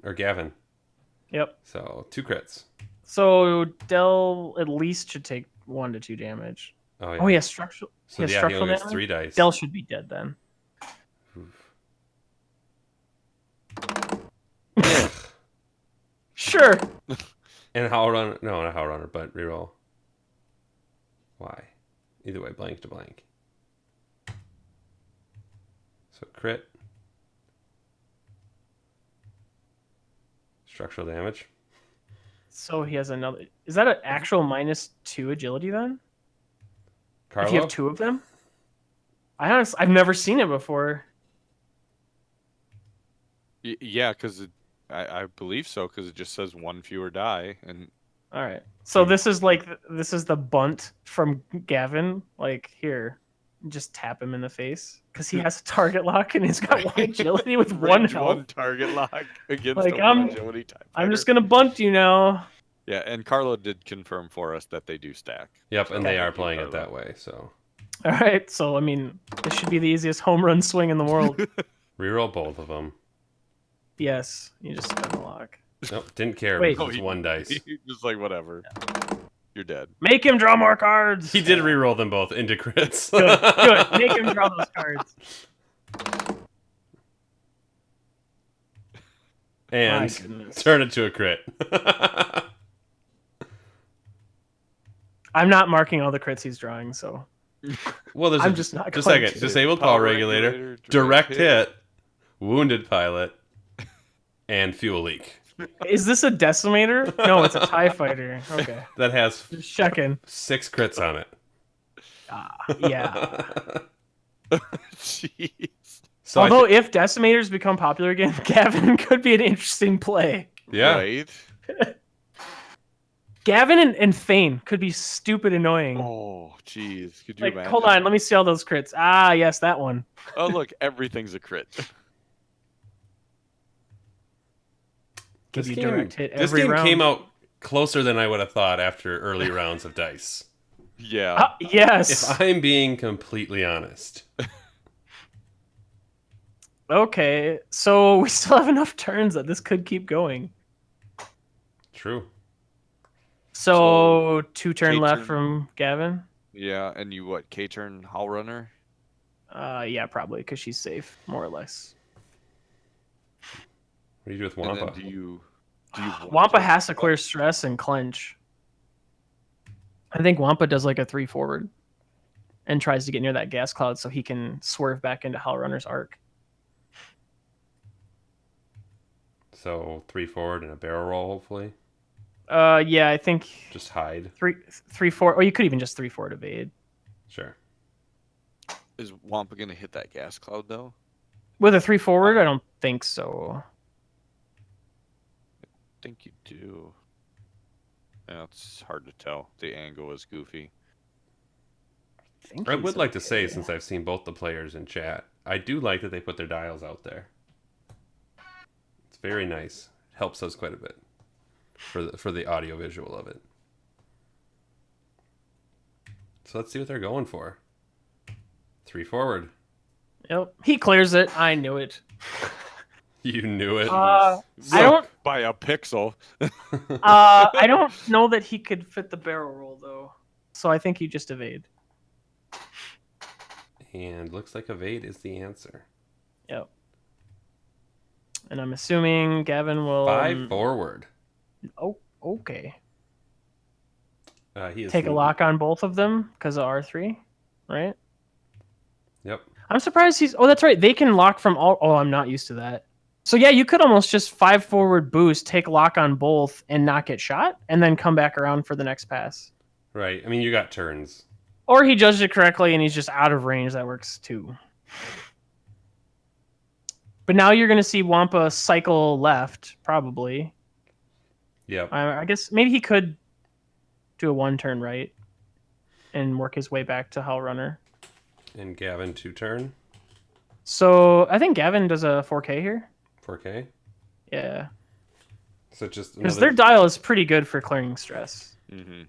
Yep. So 2 crits. So Dell at least should take 1 to 2 damage. Oh yeah. Oh, he has structural. So he has yeah, he structural only gets damage. 3 dice. Dell should be dead then. Oof. Sure. And Howl Runner. No, not Howl Runner, but reroll. Why? Either way, blank to blank. So crit. Structural damage. So he has another. Is that an actual -2 agility then? Carlo? If you have 2 of them? I've never seen it before. Yeah, because I believe so, because it just says 1 fewer die, and All right. So this is the bunt from Gavin. Like here, just tap him in the face because he has a target lock and he's got 1 agility with 1 range health. 1 target lock against Like, a 1 agility type I'm just fighter. gonna bunt you now. Yeah, and Carlo did confirm for us that they do stack. Yep, So and they thank are you, playing it Carlo. that way, so. All right. So I mean, this should be the easiest home run swing in the world. Reroll both of them. Yes, you just spin the lock. Nope, didn't care Wait. because it's 1 dice. He's just like, whatever. You're dead. Make him draw more cards. He did reroll them both into crits. Good. Make him draw those cards. My And goodness. turn it to a crit. I'm not marking all the crits he's drawing, so Well, there's I'm just not just a going second. to. Disabled power regulator, direct hit, wounded pilot, and fuel leak. Is this a decimator? No, it's a TIE fighter. Okay. That has Just checking. 6 crits on it. Yeah. Jeez. So I Although if decimators become popular again, Gavin could be an interesting play. Yeah. Right? Gavin and Thane could be stupid annoying. Oh, jeez. Could you Like, imagine? hold on, let me see all those crits. Ah, yes, that one. Oh, look, everything's a crit. Give This you game, direct hit this every game round. came out closer than I would have thought after early rounds of dice. Yeah. Yes. If I'm being completely honest. Okay, so we still have enough turns that this could keep going. True. So 2 turn K-turn. left from Gavin. Yeah, and you what? K-turn Hull Runner? Yeah, probably because she's safe, more or less. What do you do with And Wampa? then do you want Wampa to- has to clear stress and clench. I think Wampa does like a 3 forward and tries to get near that gas cloud so he can swerve back into Hell Runner's arc. So 3 forward and a barrel roll, hopefully. Yeah, I think Just hide. 3 4, or you could even just 3 forward evade. Sure. Is Wampa gonna hit that gas cloud though? With a 3 forward, I don't think so. I think you do. Yeah, it's hard to tell. The angle is goofy. I would like to say, since I've seen both the players in chat, I do like that they put their dials out there. It's very nice. It helps us quite a bit for the audio visual of it. So let's see what they're going for. 3 forward. Yep, he clears it. I knew it. You knew it. I don't. By a pixel. I don't know that he could fit the barrel roll though, so I think he just evade. And looks like evade is the answer. Yep. And I'm assuming Gavin will 5 forward. Oh, okay. He is Take a lock on both of them because of R3, right? Yep. I'm surprised he's. Oh, that's right. They can lock from all. Oh, I'm not used to that. So yeah, you could almost just 5 forward boost, take lock on both, and not get shot, and then come back around for the next pass. Right. I mean, you got turns. Or he judged it correctly and he's just out of range. That works too. But now you're going to see Wampa cycle left, probably. Yep. I guess maybe he could do a 1 turn right and work his way back to Hell Runner. And Gavin 2 turn. So I think Gavin does a 4K here. 4K. Yeah. So just Because another, their dial is pretty good for clearing stress. Mm-hmm.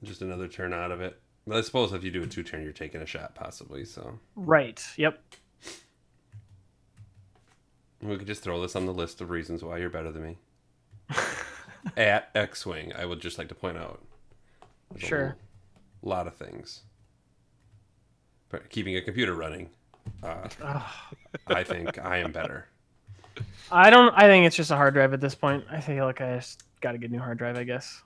just another turn out of it. But I suppose if you do a 2 turn, you're taking a shot possibly. So Right. Yep. we could just throw this on the list of reasons why you're better than me. At X-Wing, I would just like to point out. There's Sure. a lot of things. But keeping a computer running, I think I am better. I think it's just a hard drive at this point. I feel like I just got to get a new hard drive, I guess.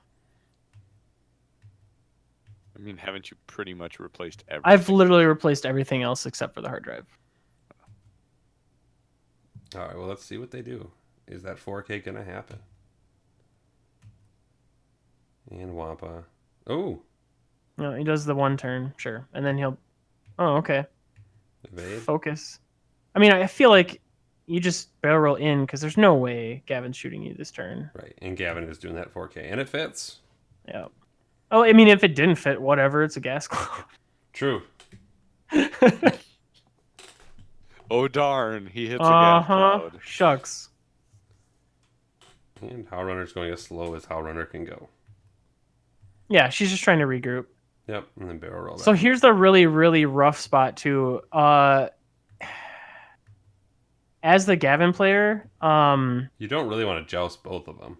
I mean, haven't you pretty much replaced everything? I've literally replaced everything else except for the hard drive. All right, well, let's see what they do. Is that 4K going to happen? And Wampa. Oh, No, he does the one turn, sure. And then he'll... Oh, okay. evade. Focus. I mean, I feel like you just barrel roll in because there's no way Gavin's shooting you this turn. Right, and Gavin is doing that 4K, and it fits. Yeah. Oh, I mean, if it didn't fit, whatever. It's a gas cloud. True. Oh darn, he hits a gas cloud. Shucks. And Howlrunner's going as slow as Howlrunner can go. Yeah, she's just trying to regroup. Yep, and then barrel roll that. So here's the really, really rough spot too. As the Gavin player, You don't really want to joust both of them.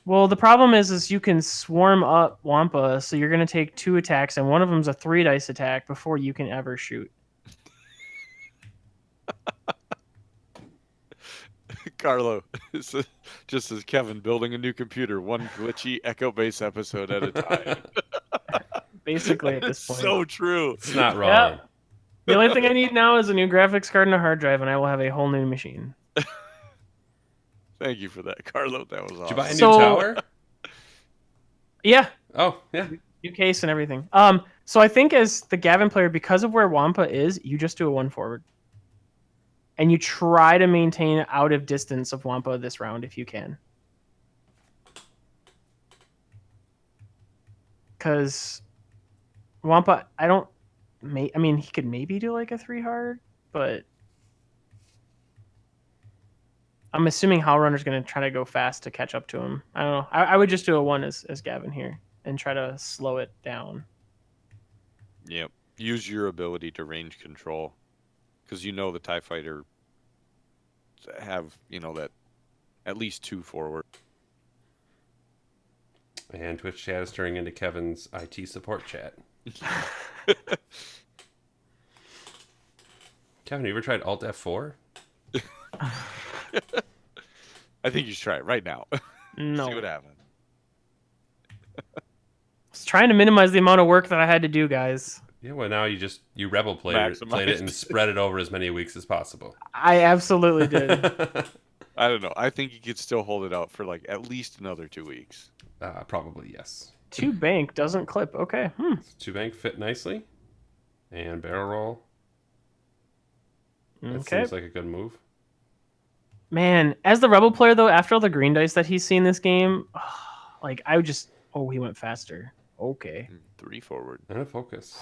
well, the problem is you can swarm up Wampa, so you're gonna take 2 attacks, and one of them's a 3 dice attack before you can ever shoot. Carlo, just as Kevin building a new computer, one glitchy Echo Base episode at a time. Basically, at this It's point. so true. It's not wrong. Yeah. The only thing I need now is a new graphics card and a hard drive, and I will have a whole new machine. Thank you for that, Carlo. That was awesome. Did you buy a new So- tower? Yeah, Oh, yeah. new case and everything. So I think as the Gavin player, because of where Wampa is, you just do a 1 forward. And you try to maintain out of distance of Wampa this round if you can. Because Wampa, I mean, he could maybe do like a 3 hard, but I'm assuming Howlrunner's going to try to go fast to catch up to him. I don't know. I would just do a 1 as Gavin here and try to slow it down. Yep. Use your ability to range control, because you know the TIE Fighter have, that at least 2 forward. And Twitch chat is turning into Kevin's IT support chat. Kevin, you ever tried Alt F4? I think you should try it right now. No. See what happens. I was trying to minimize the amount of work that I had to do, guys. Yeah, well, now you Rebel played it and Maximized. spread it over as many weeks as possible. I absolutely did. I don't know. I think you could still hold it out for like at least another 2 weeks. Probably, yes. 2 bank doesn't clip. Okay. 2 bank fit nicely. And barrel roll. That Okay. seems like a good move. Man, as the Rebel player, though, after all the green dice that he's seen this game, like, I would just... Oh, he went faster. Okay. 3 forward. And a focus.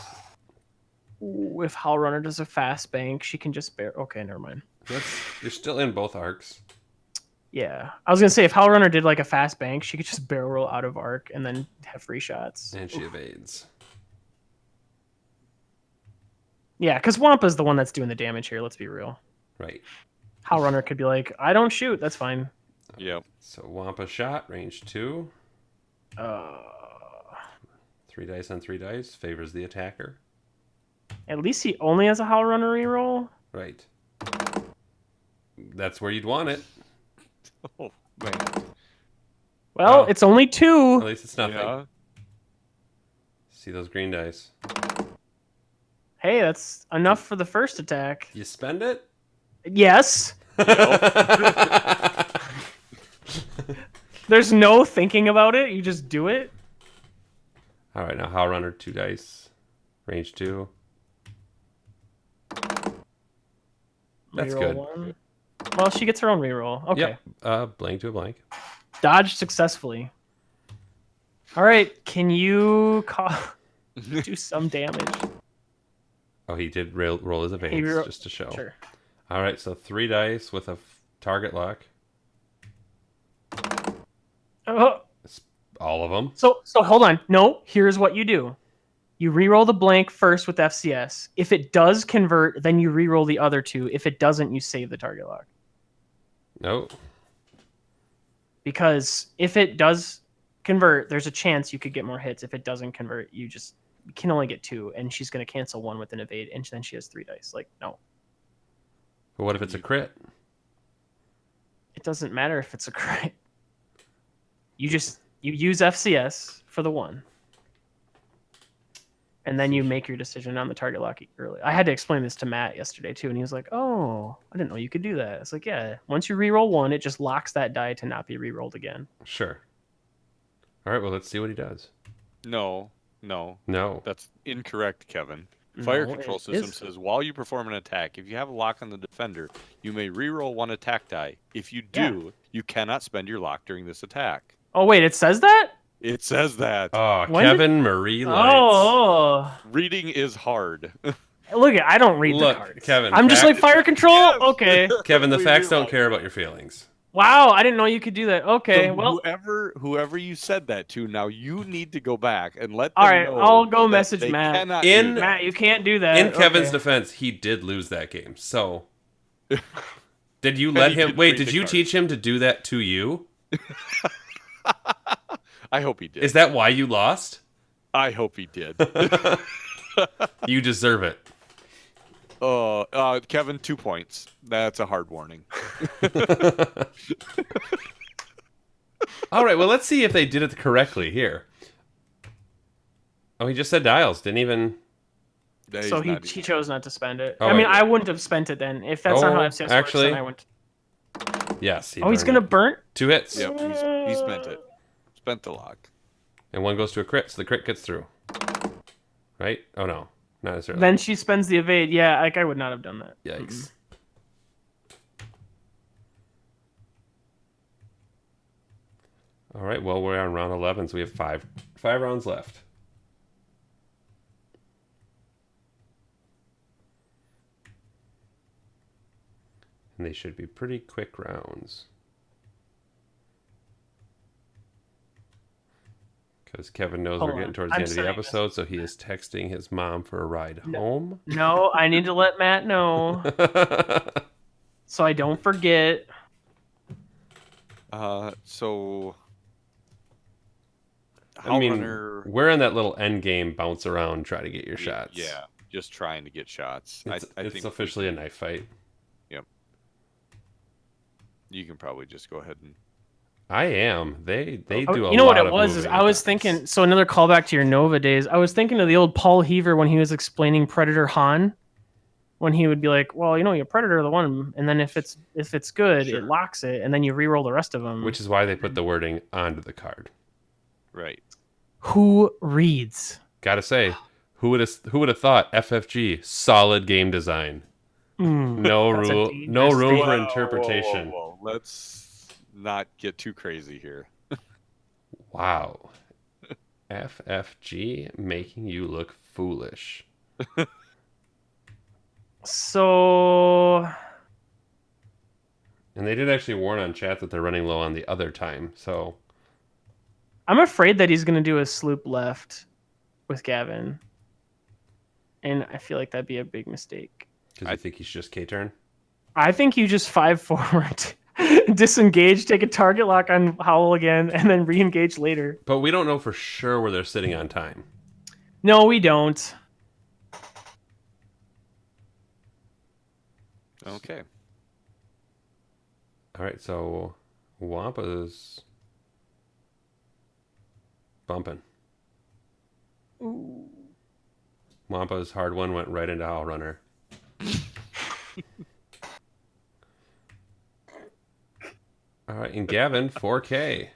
Ooh, if Howlrunner does a fast bank, she can just bear... Okay, never mind. You're still in both arcs. Yeah. I was going to say, if Howlrunner did, like, a fast bank, she could just barrel roll out of arc and then have free shots. And she evades. Yeah, because Wampa's the one that's doing the damage here, let's be real. Right. Howlrunner could be like, I don't shoot, that's fine. Yep. So Wampa shot, range 2. 3 dice on 3 dice. Favors the attacker. At least he only has a Howlrunner reroll. Right. That's where you'd want it. Oh, man. Well, Oh. it's only 2. At least it's nothing. Yeah. See those green dice. Hey, that's enough for the first attack. You spend it? Yes. There's no thinking about it. You just do it. All right, now Howlrunner, 2 dice. Range 2. That's Reroll good. 1. Well, she gets her own reroll. Okay. Yep. Blank to a blank. Dodged successfully. All right. Can you do some damage? Oh, he did roll his evades just to show. Sure. All right, so 3 dice with a target lock. Oh, All of them. so hold on. No, here's what you do. You reroll the blank first with FCS. If it does convert, then you reroll the other 2. If it doesn't, you save the target lock. No. Because if it does convert, there's a chance you could get more hits. If it doesn't convert, you can only get 2, and she's going to cancel 1 with an evade, and then she has 3 dice. Like, no. But what if it's a crit? It doesn't matter if it's a crit. You use FCS for the 1. and then you make your decision on the target lock early. I had to explain this to Matt yesterday too, and he was like, "Oh, I didn't know you could do that." It's like, yeah, once you reroll one, it just locks that die to not be rerolled again. Sure. All right, well, let's see what he does. No. No. That's incorrect, Kevin. Fire No, control it system is. says while you perform an attack, if you have a lock on the defender, you may reroll one attack die. If you do, you cannot spend your lock during this attack. Oh wait, it says that? It says that. Oh, When Kevin Marie Lights. Oh, Reading is hard. look, I don't read Look, the cards. Kevin, I'm just like fact- fire control. Yes. Okay. Kevin, the We facts don't realize care that. about your feelings. Wow, I didn't know you could do that. Okay, So well, whoever you said that to, now you need to go back and let them all right, know I'll go that message they Matt. cannot do In- that. Matt, you can't do that. In Kevin's Okay. defense, he did lose that game. So, did you And let he him? didn't Wait, read did the you card. teach him to do that to you? I hope he did. Is that why you lost? I hope he did. You deserve it. Kevin, 2 points. That's a hard warning. All right, well, let's see if they did it correctly here. Oh, he just said dials. Didn't even. So he chose not to spend it. Oh, I mean, wait. I wouldn't have spent it then. If that's not how Oh, FCS actually- works, then I wouldn't. Yes. He He's burned gonna it. burn. 2 hits. Yep, he spent it. Spent the lock. And one goes to a crit, so the crit gets through. Right? Oh, no. Not necessarily. Then she spends the evade. Yeah, like I would not have done that. Yikes. All right, well, we're on round 11, so we have five rounds left. And they should be pretty quick rounds. Because Kevin knows Hold we're getting on. towards I'm the end of the sending this. episode, so he is texting his mom for a ride home. No, I need to let Matt know so I don't forget. So I mean, Howlrunner- we're in that little end game bounce around, try to get your shots. Yeah, just trying to get shots. It's, I it's think officially a knife fight. you can probably just go ahead and. I am. They do a You know lot what it of was? Is moving I was with this. thinking. So another callback to your Nova days. I was thinking of the old Paul Heaver when he was explaining Predator Han, when he would be like, "Well, you know, your Predator the one, and then if it's good, Sure. it locks it, and then you re-roll the rest of them." Which is why they put the wording onto the card. Right. Who reads? Gotta say, who would have thought FFG solid game design? No That's a rule, dangerous no room for statement. interpretation. Whoa. Let's not get too crazy here. Wow, FFG making you look foolish. So And they did actually warn on chat that they're running low on the other time. So I'm afraid that he's going to do a sloop left with Gavin, and I feel like that'd be a big mistake. because I think he's just K turn. I think you just 5 forward, disengage, take a target lock on Howl again, and then re-engage later. But we don't know for sure where they're sitting on time. No, we don't. Okay. All right, so Wampa's bumping. Ooh. Wampa's hard one went right into Howlrunner. All right, and Gavin, 4K.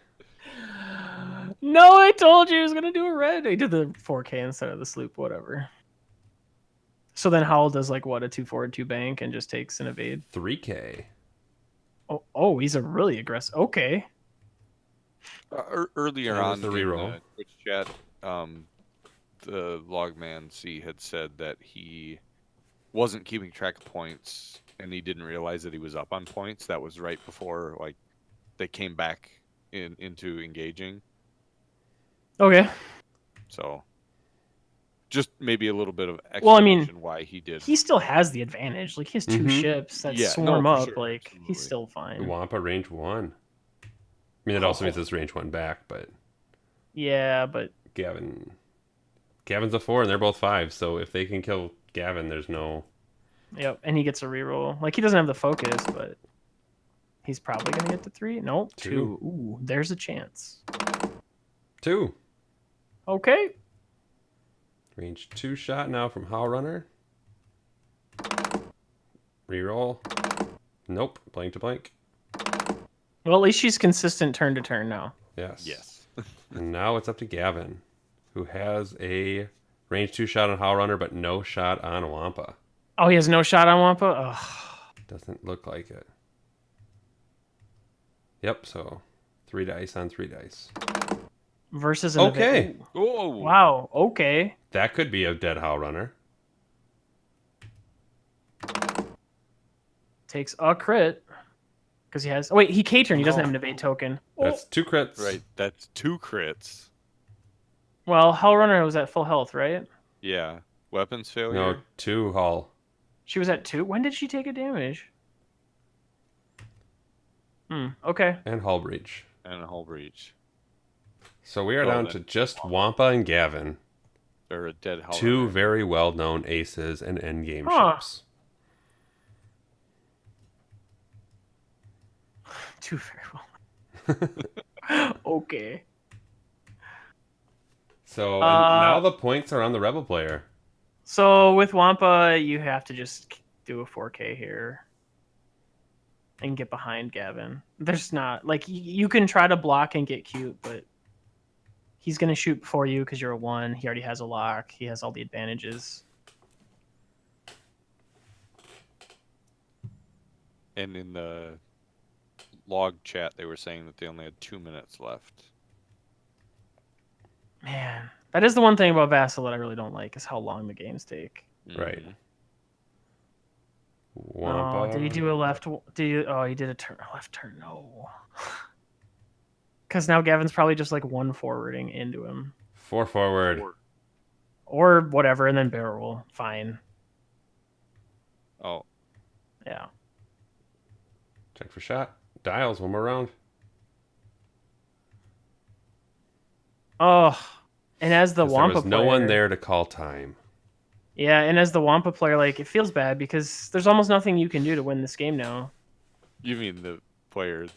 No, I told you he was going to do a red. He did the 4K instead of the sloop, whatever. So then Howl does like what, a 2 forward, 2 bank, and just takes an evade. 3K. Oh, he's a really aggressive. Okay. Earlier That was on the in reroll. the Twitch chat, the Logman C had said that he wasn't keeping track of points and he didn't realize that he was up on points. That was right before like they came back into engaging. Okay. So just maybe a little bit of Well, I mean, explanation why he did. He still has the advantage. Like he has 2 Mhm. ships that Yeah, no, swarm for up. sure, Like absolutely. he's still fine. Wampa range 1. I mean, it also means it's range 1 back, but Yeah, but Gavin's a 4 and they're both 5. So if they can kill Gavin, there's no. yep. And he gets a reroll. Like he doesn't have the focus, but he's probably gonna get to 3. Nope, 2. 2. Ooh, there's a chance. 2. Okay. Range 2 shot now from Howl Runner. Reroll. Nope. Blank to blank. Well, at least she's consistent turn to turn now. Yes. Yes. And now it's up to Gavin, who has a range 2 shot on Howl Runner, but no shot on Wampa. Oh, he has no shot on Wampa? Ugh. Doesn't look like it. Yep, so 3 dice on 3 dice. Versus an Okay. Oh. Wow, okay. That could be a dead Howl Runner. Takes a crit. Because he has... Oh, wait, he K-turn. He doesn't have an evade token. That's 2 crits. Right. That's 2 crits. Well, Hell Runner was at full health, right? Yeah. Weapons failure. No, 2 Hull. She was at 2? When did she take a damage? Okay. And Hull Breach. And a hull breach. So we are down to just Wampa and Gavin. Or a dead hull. 2 runner. very well-known aces and endgame Huh. ships. 2 very well. Okay. So and now the points are on the Rebel player. So with Wampa, you have to just do a 4K here. And get behind Gavin. There's not... Like, you can try to block and get cute, but... He's going to shoot before you because you're a 1. He already has a lock. He has all the advantages. And in the log chat, they were saying that they only had 2 minutes left. Man, that is the one thing about Vassal that I really don't like, is how long the games take. Right. Mhm. Wampa. Oh, did he do a left? Oh, he did a left turn. No. Because now Gavin's probably just like 1 forwarding into him. 4 forward. Or whatever, and then barrel roll. Fine. Oh. Yeah. Check for shot. Dials one more round. Oh, and as the 'Cause there Wampa was no player, one there to call time. Yeah, and as the Wampa player, like, it feels bad because there's almost nothing you can do to win this game now. You mean the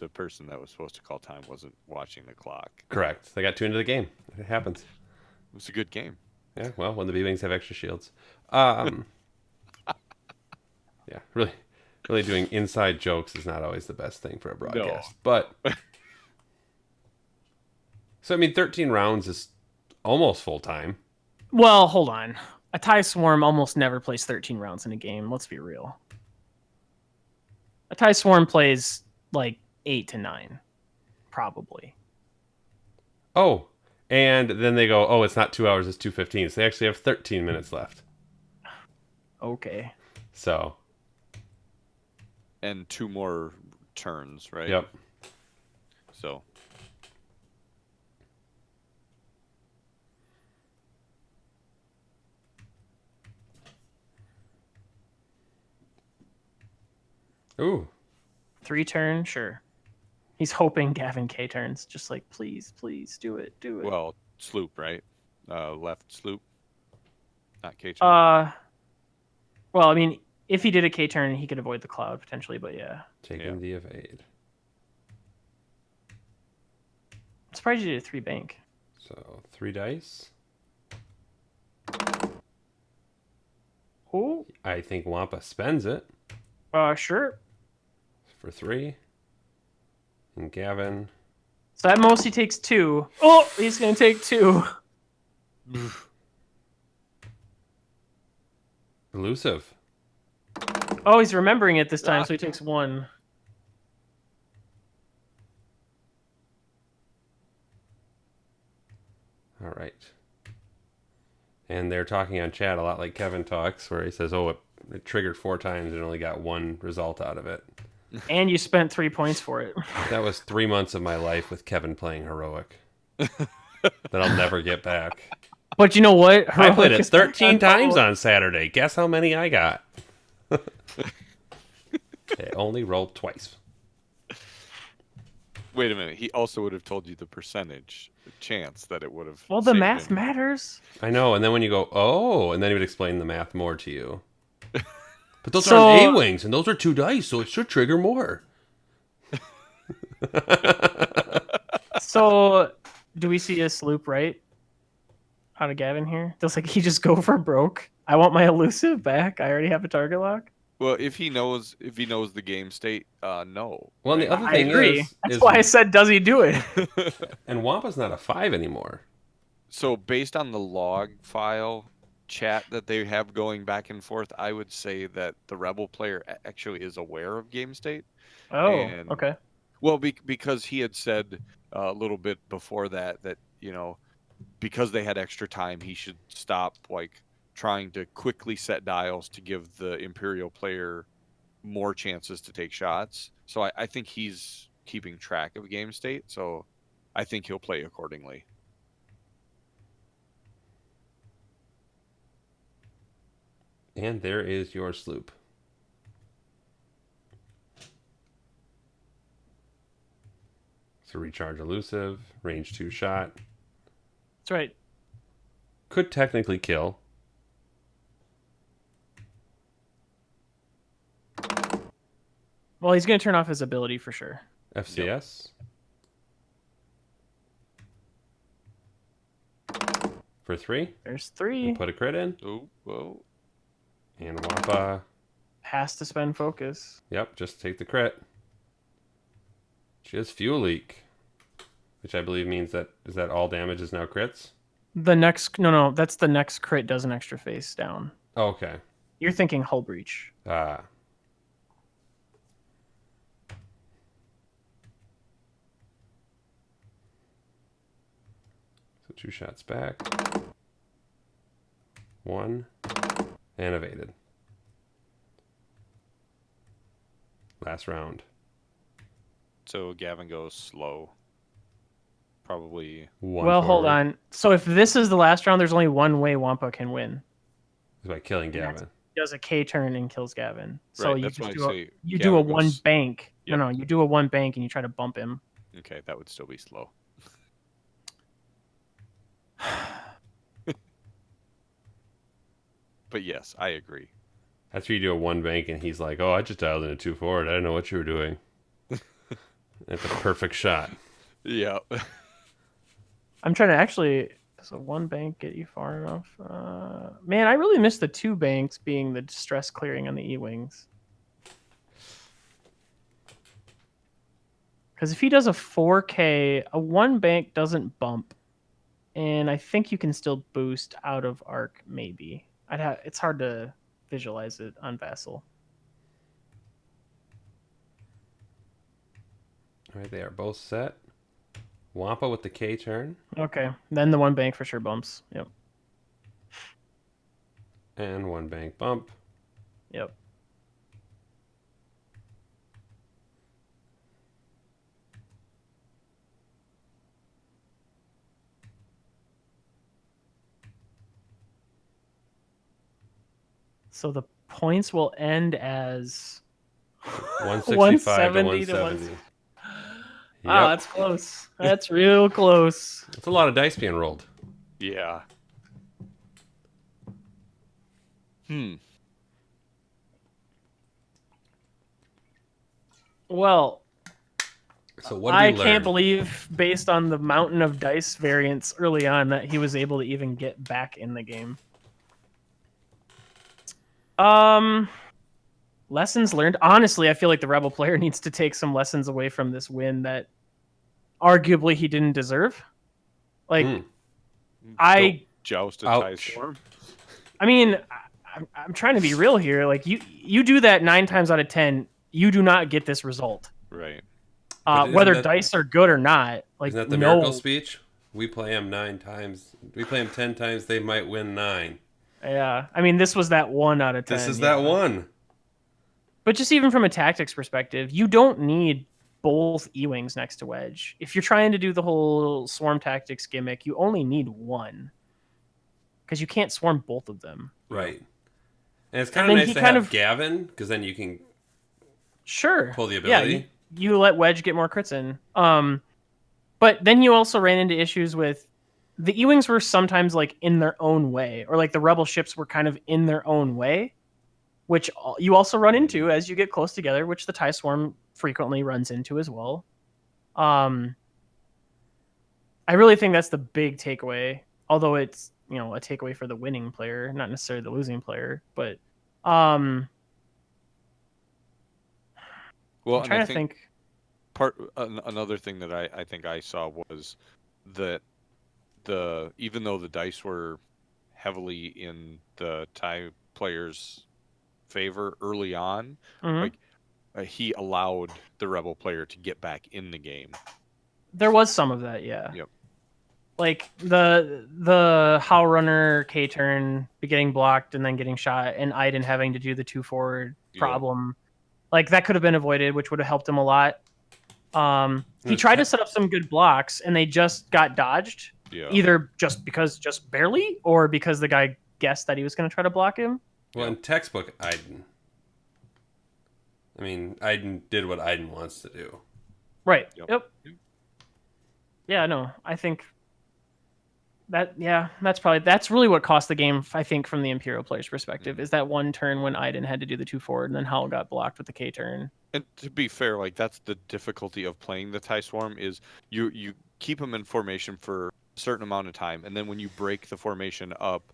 person that was supposed to call time wasn't watching the clock? Correct. They got 2 into the game. It happens. It was a good game. Yeah, well, when the B-Wings have extra shields. Yeah, really doing inside jokes is not always the best thing for a broadcast. But, so, I mean, 13 rounds is almost full time. Well, hold on. A TIE Swarm almost never plays 13 rounds in a game. Let's be real. A TIE Swarm plays like 8 to 9, probably. Oh, and then they go, oh, it's not 2 hours, it's 2:15. So they actually have 13 minutes left. Okay. So, And 2 more turns, right? yep. So. Ooh. 3 turn, sure. He's hoping Gavin K turns. Just like, please, please, do it, do it. Well, sloop, right? Left sloop. Not K turn. Well, I mean, if he did a K turn, he could avoid the cloud potentially, but yeah. Taking the evade. I'm surprised you did a 3 bank. So 3 dice. Oh, I think Wampa spends it sure. for 3. And Gavin. So at most he takes 2. Oh, he's gonna take 2. Elusive. Oh, he's remembering it this time, so he takes 1. All right. And they're talking on chat a lot like Kevin talks, where he says, oh, it triggered 4 times and only got 1 result out of it. And you spent 3 points for it. That was 3 months of my life with Kevin playing Heroic that I'll never get back. But you know what? I played Heroic it is 13 times fun. on Saturday. Guess how many I got? It only rolled twice. Wait a minute. He also would have told you the percentage chance that it would have. Well, the saved math him. matters. I know, and then when you go, oh, and then he would explain the math more to you. But those So- aren't A-wings, and those are 2 dice, so it should trigger more. So, do we see a sloop right? out of Gavin here? Does like he just go for broke? I want my elusive back. I already have a target lock. Well, if he knows the game state, no. Well, and the right? other I thing agree. That's is, why I said, does he do it? and Wampa's not a 5 anymore. So based on the log file chat that they have going back and forth, I would say that the rebel player actually is aware of game state. Oh, And okay. well, because he had said a little bit before that because they had extra time, he should stop like trying to quickly set dials to give the Imperial player more chances to take shots. So I think he's keeping track of game state. So I think he'll play accordingly. And there is your sloop. So recharge elusive, range 2 shot. That's right. Could technically kill. Well, he's going to turn off his ability for sure. FCS. For 3. There's 3. And put a crit in. Oh, whoa. And Wampa. Has to spend focus. Yep, just take the crit. She has fuel leak. Which I believe means that all damage is now crits? The next no, that's the next crit does an extra face down. Oh, okay. You're thinking hull breach. So 2 shots back. 1. And evaded. Last round. So Gavin goes slow. Probably. Well, hold on. So if this is the last round, there's only one way Wampa can win. Is by killing Gavin. He does a K turn and kills Gavin. So Right, you that's just why I say do Gavin a one goes- bank. Yep. No, you do a one bank and you try to bump him. Okay, that would still be slow. But yes, I agree. That's where you do a 1 bank and he's like, oh, I just dialed in a 2 forward. I didn't know what you were doing. That's a perfect shot. Yeah. I'm trying to actually. Does a one bank get you far enough? Man, I really miss the 2 banks being the distress clearing on the E-wings. Because if he does a 4K, a 1 bank doesn't bump. And I think you can still boost out of arc, maybe. It's hard to visualize it on Vassal. All right, they are both set. Wampa with the K turn. Okay, then the 1 bank for sure bumps. Yep. And 1 bank bump. Yep. So the points will end as 165 to 170 to 170. Wow, that's close. That's real close. That's a lot of dice being rolled. Yeah. Well, So what did I we learn? can't believe, based on the mountain of dice variance early on, that he was able to even get back in the game. Lessons learned. Honestly, I feel like the Rebel player needs to take some lessons away from this win that arguably he didn't deserve. Like, Don't joust a tie Ouch. storm. I mean, I'm trying to be real here. Like, you do that 9 times out of 10, you do not get this result. Right. But isn't Whether that- dice are good or not. Like, Isn't that the no, miracle speech? We play them 9 times. We play them 10 times. They might win 9. Yeah, I mean, this was that 1 out of 10. This is yeah. that one. But just even from a tactics perspective, you don't need both E-wings next to Wedge. If you're trying to do the whole swarm tactics gimmick, you only need one. Because you can't swarm both of them. Right. And it's kind And of then nice he to kind have of- Gavin, because then you can Sure. pull the Yeah, ability. you let Wedge get more crits in. But then you also ran into issues with the E-wings were sometimes like in their own way, or like the Rebel ships were kind of in their own way, which you also run into as you get close together, which the TIE Swarm frequently runs into as well. I really think that's the big takeaway. Although it's a takeaway for the winning player, not necessarily the losing player. But Well, I'm and I trying to think think. another thing that I think I saw was that even though the dice were heavily in the Thai player's favor early on, Mhm. like he allowed the rebel player to get back in the game. There was some of that, yeah. Yep. Like the How Runner K turn getting blocked and then getting shot, and Aiden having to do the 2 forward problem. Like that could have been avoided, which would have helped him a lot. He tried to set up some good blocks, and they just got dodged. Yeah. Either just barely, or because the guy guessed that he was going to try to block him. Well, in textbook Aiden. I mean, Aiden did what Aiden wants to do. Right. Yep. Yeah, no, I think that's really what cost the game, I think, from the Imperial player's perspective, is that one turn when Aiden had to do the 2 forward, and then Hal got blocked with the K turn. And to be fair, like that's the difficulty of playing the TIE Swarm is you keep them in formation for a certain amount of time, and then when you break the formation up,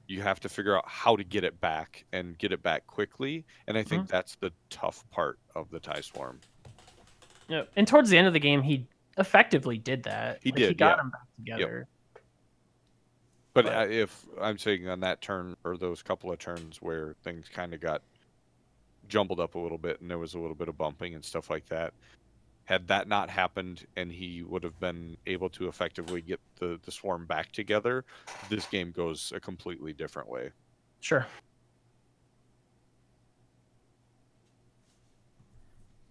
you have to figure out how to get it back and get it back quickly. And I think that's the tough part of the TIE Swarm. Yeah, and towards the end of the game, he effectively did that. He He got them back together. But if I'm saying on that turn or those couple of turns where things kind of got jumbled up a little bit and there was a little bit of bumping and stuff like that, had that not happened and he would have been able to effectively get the swarm back together, this game goes a completely different way. Sure.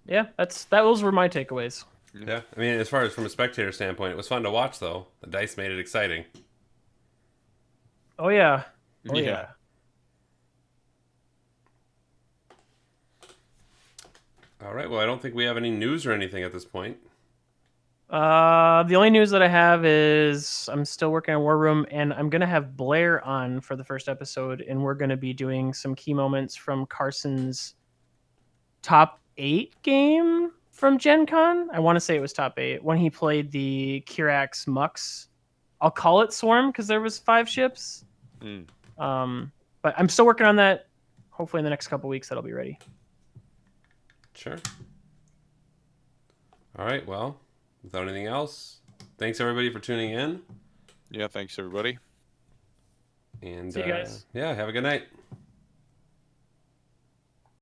Yeah, those were my takeaways. Yeah, I mean, as far as from a spectator standpoint, it was fun to watch, though. The dice made it exciting. Oh yeah. Yeah. All right, well, I don't think we have any news or anything at this point. The only news that I have is I'm still working on War Room, and I'm gonna have Blair on for the first episode, and we're gonna be doing some key moments from Carson's top 8 game from Gen Con. I want to say it was top 8 when he played the Kirax Mux. I'll call it Swarm because there was 5 ships. But I'm still working on that. Hopefully in the next couple weeks that'll be ready. Sure. All right, well, without anything else, thanks everybody for tuning in. Yeah, thanks everybody. And see you guys. Yeah, have a good night.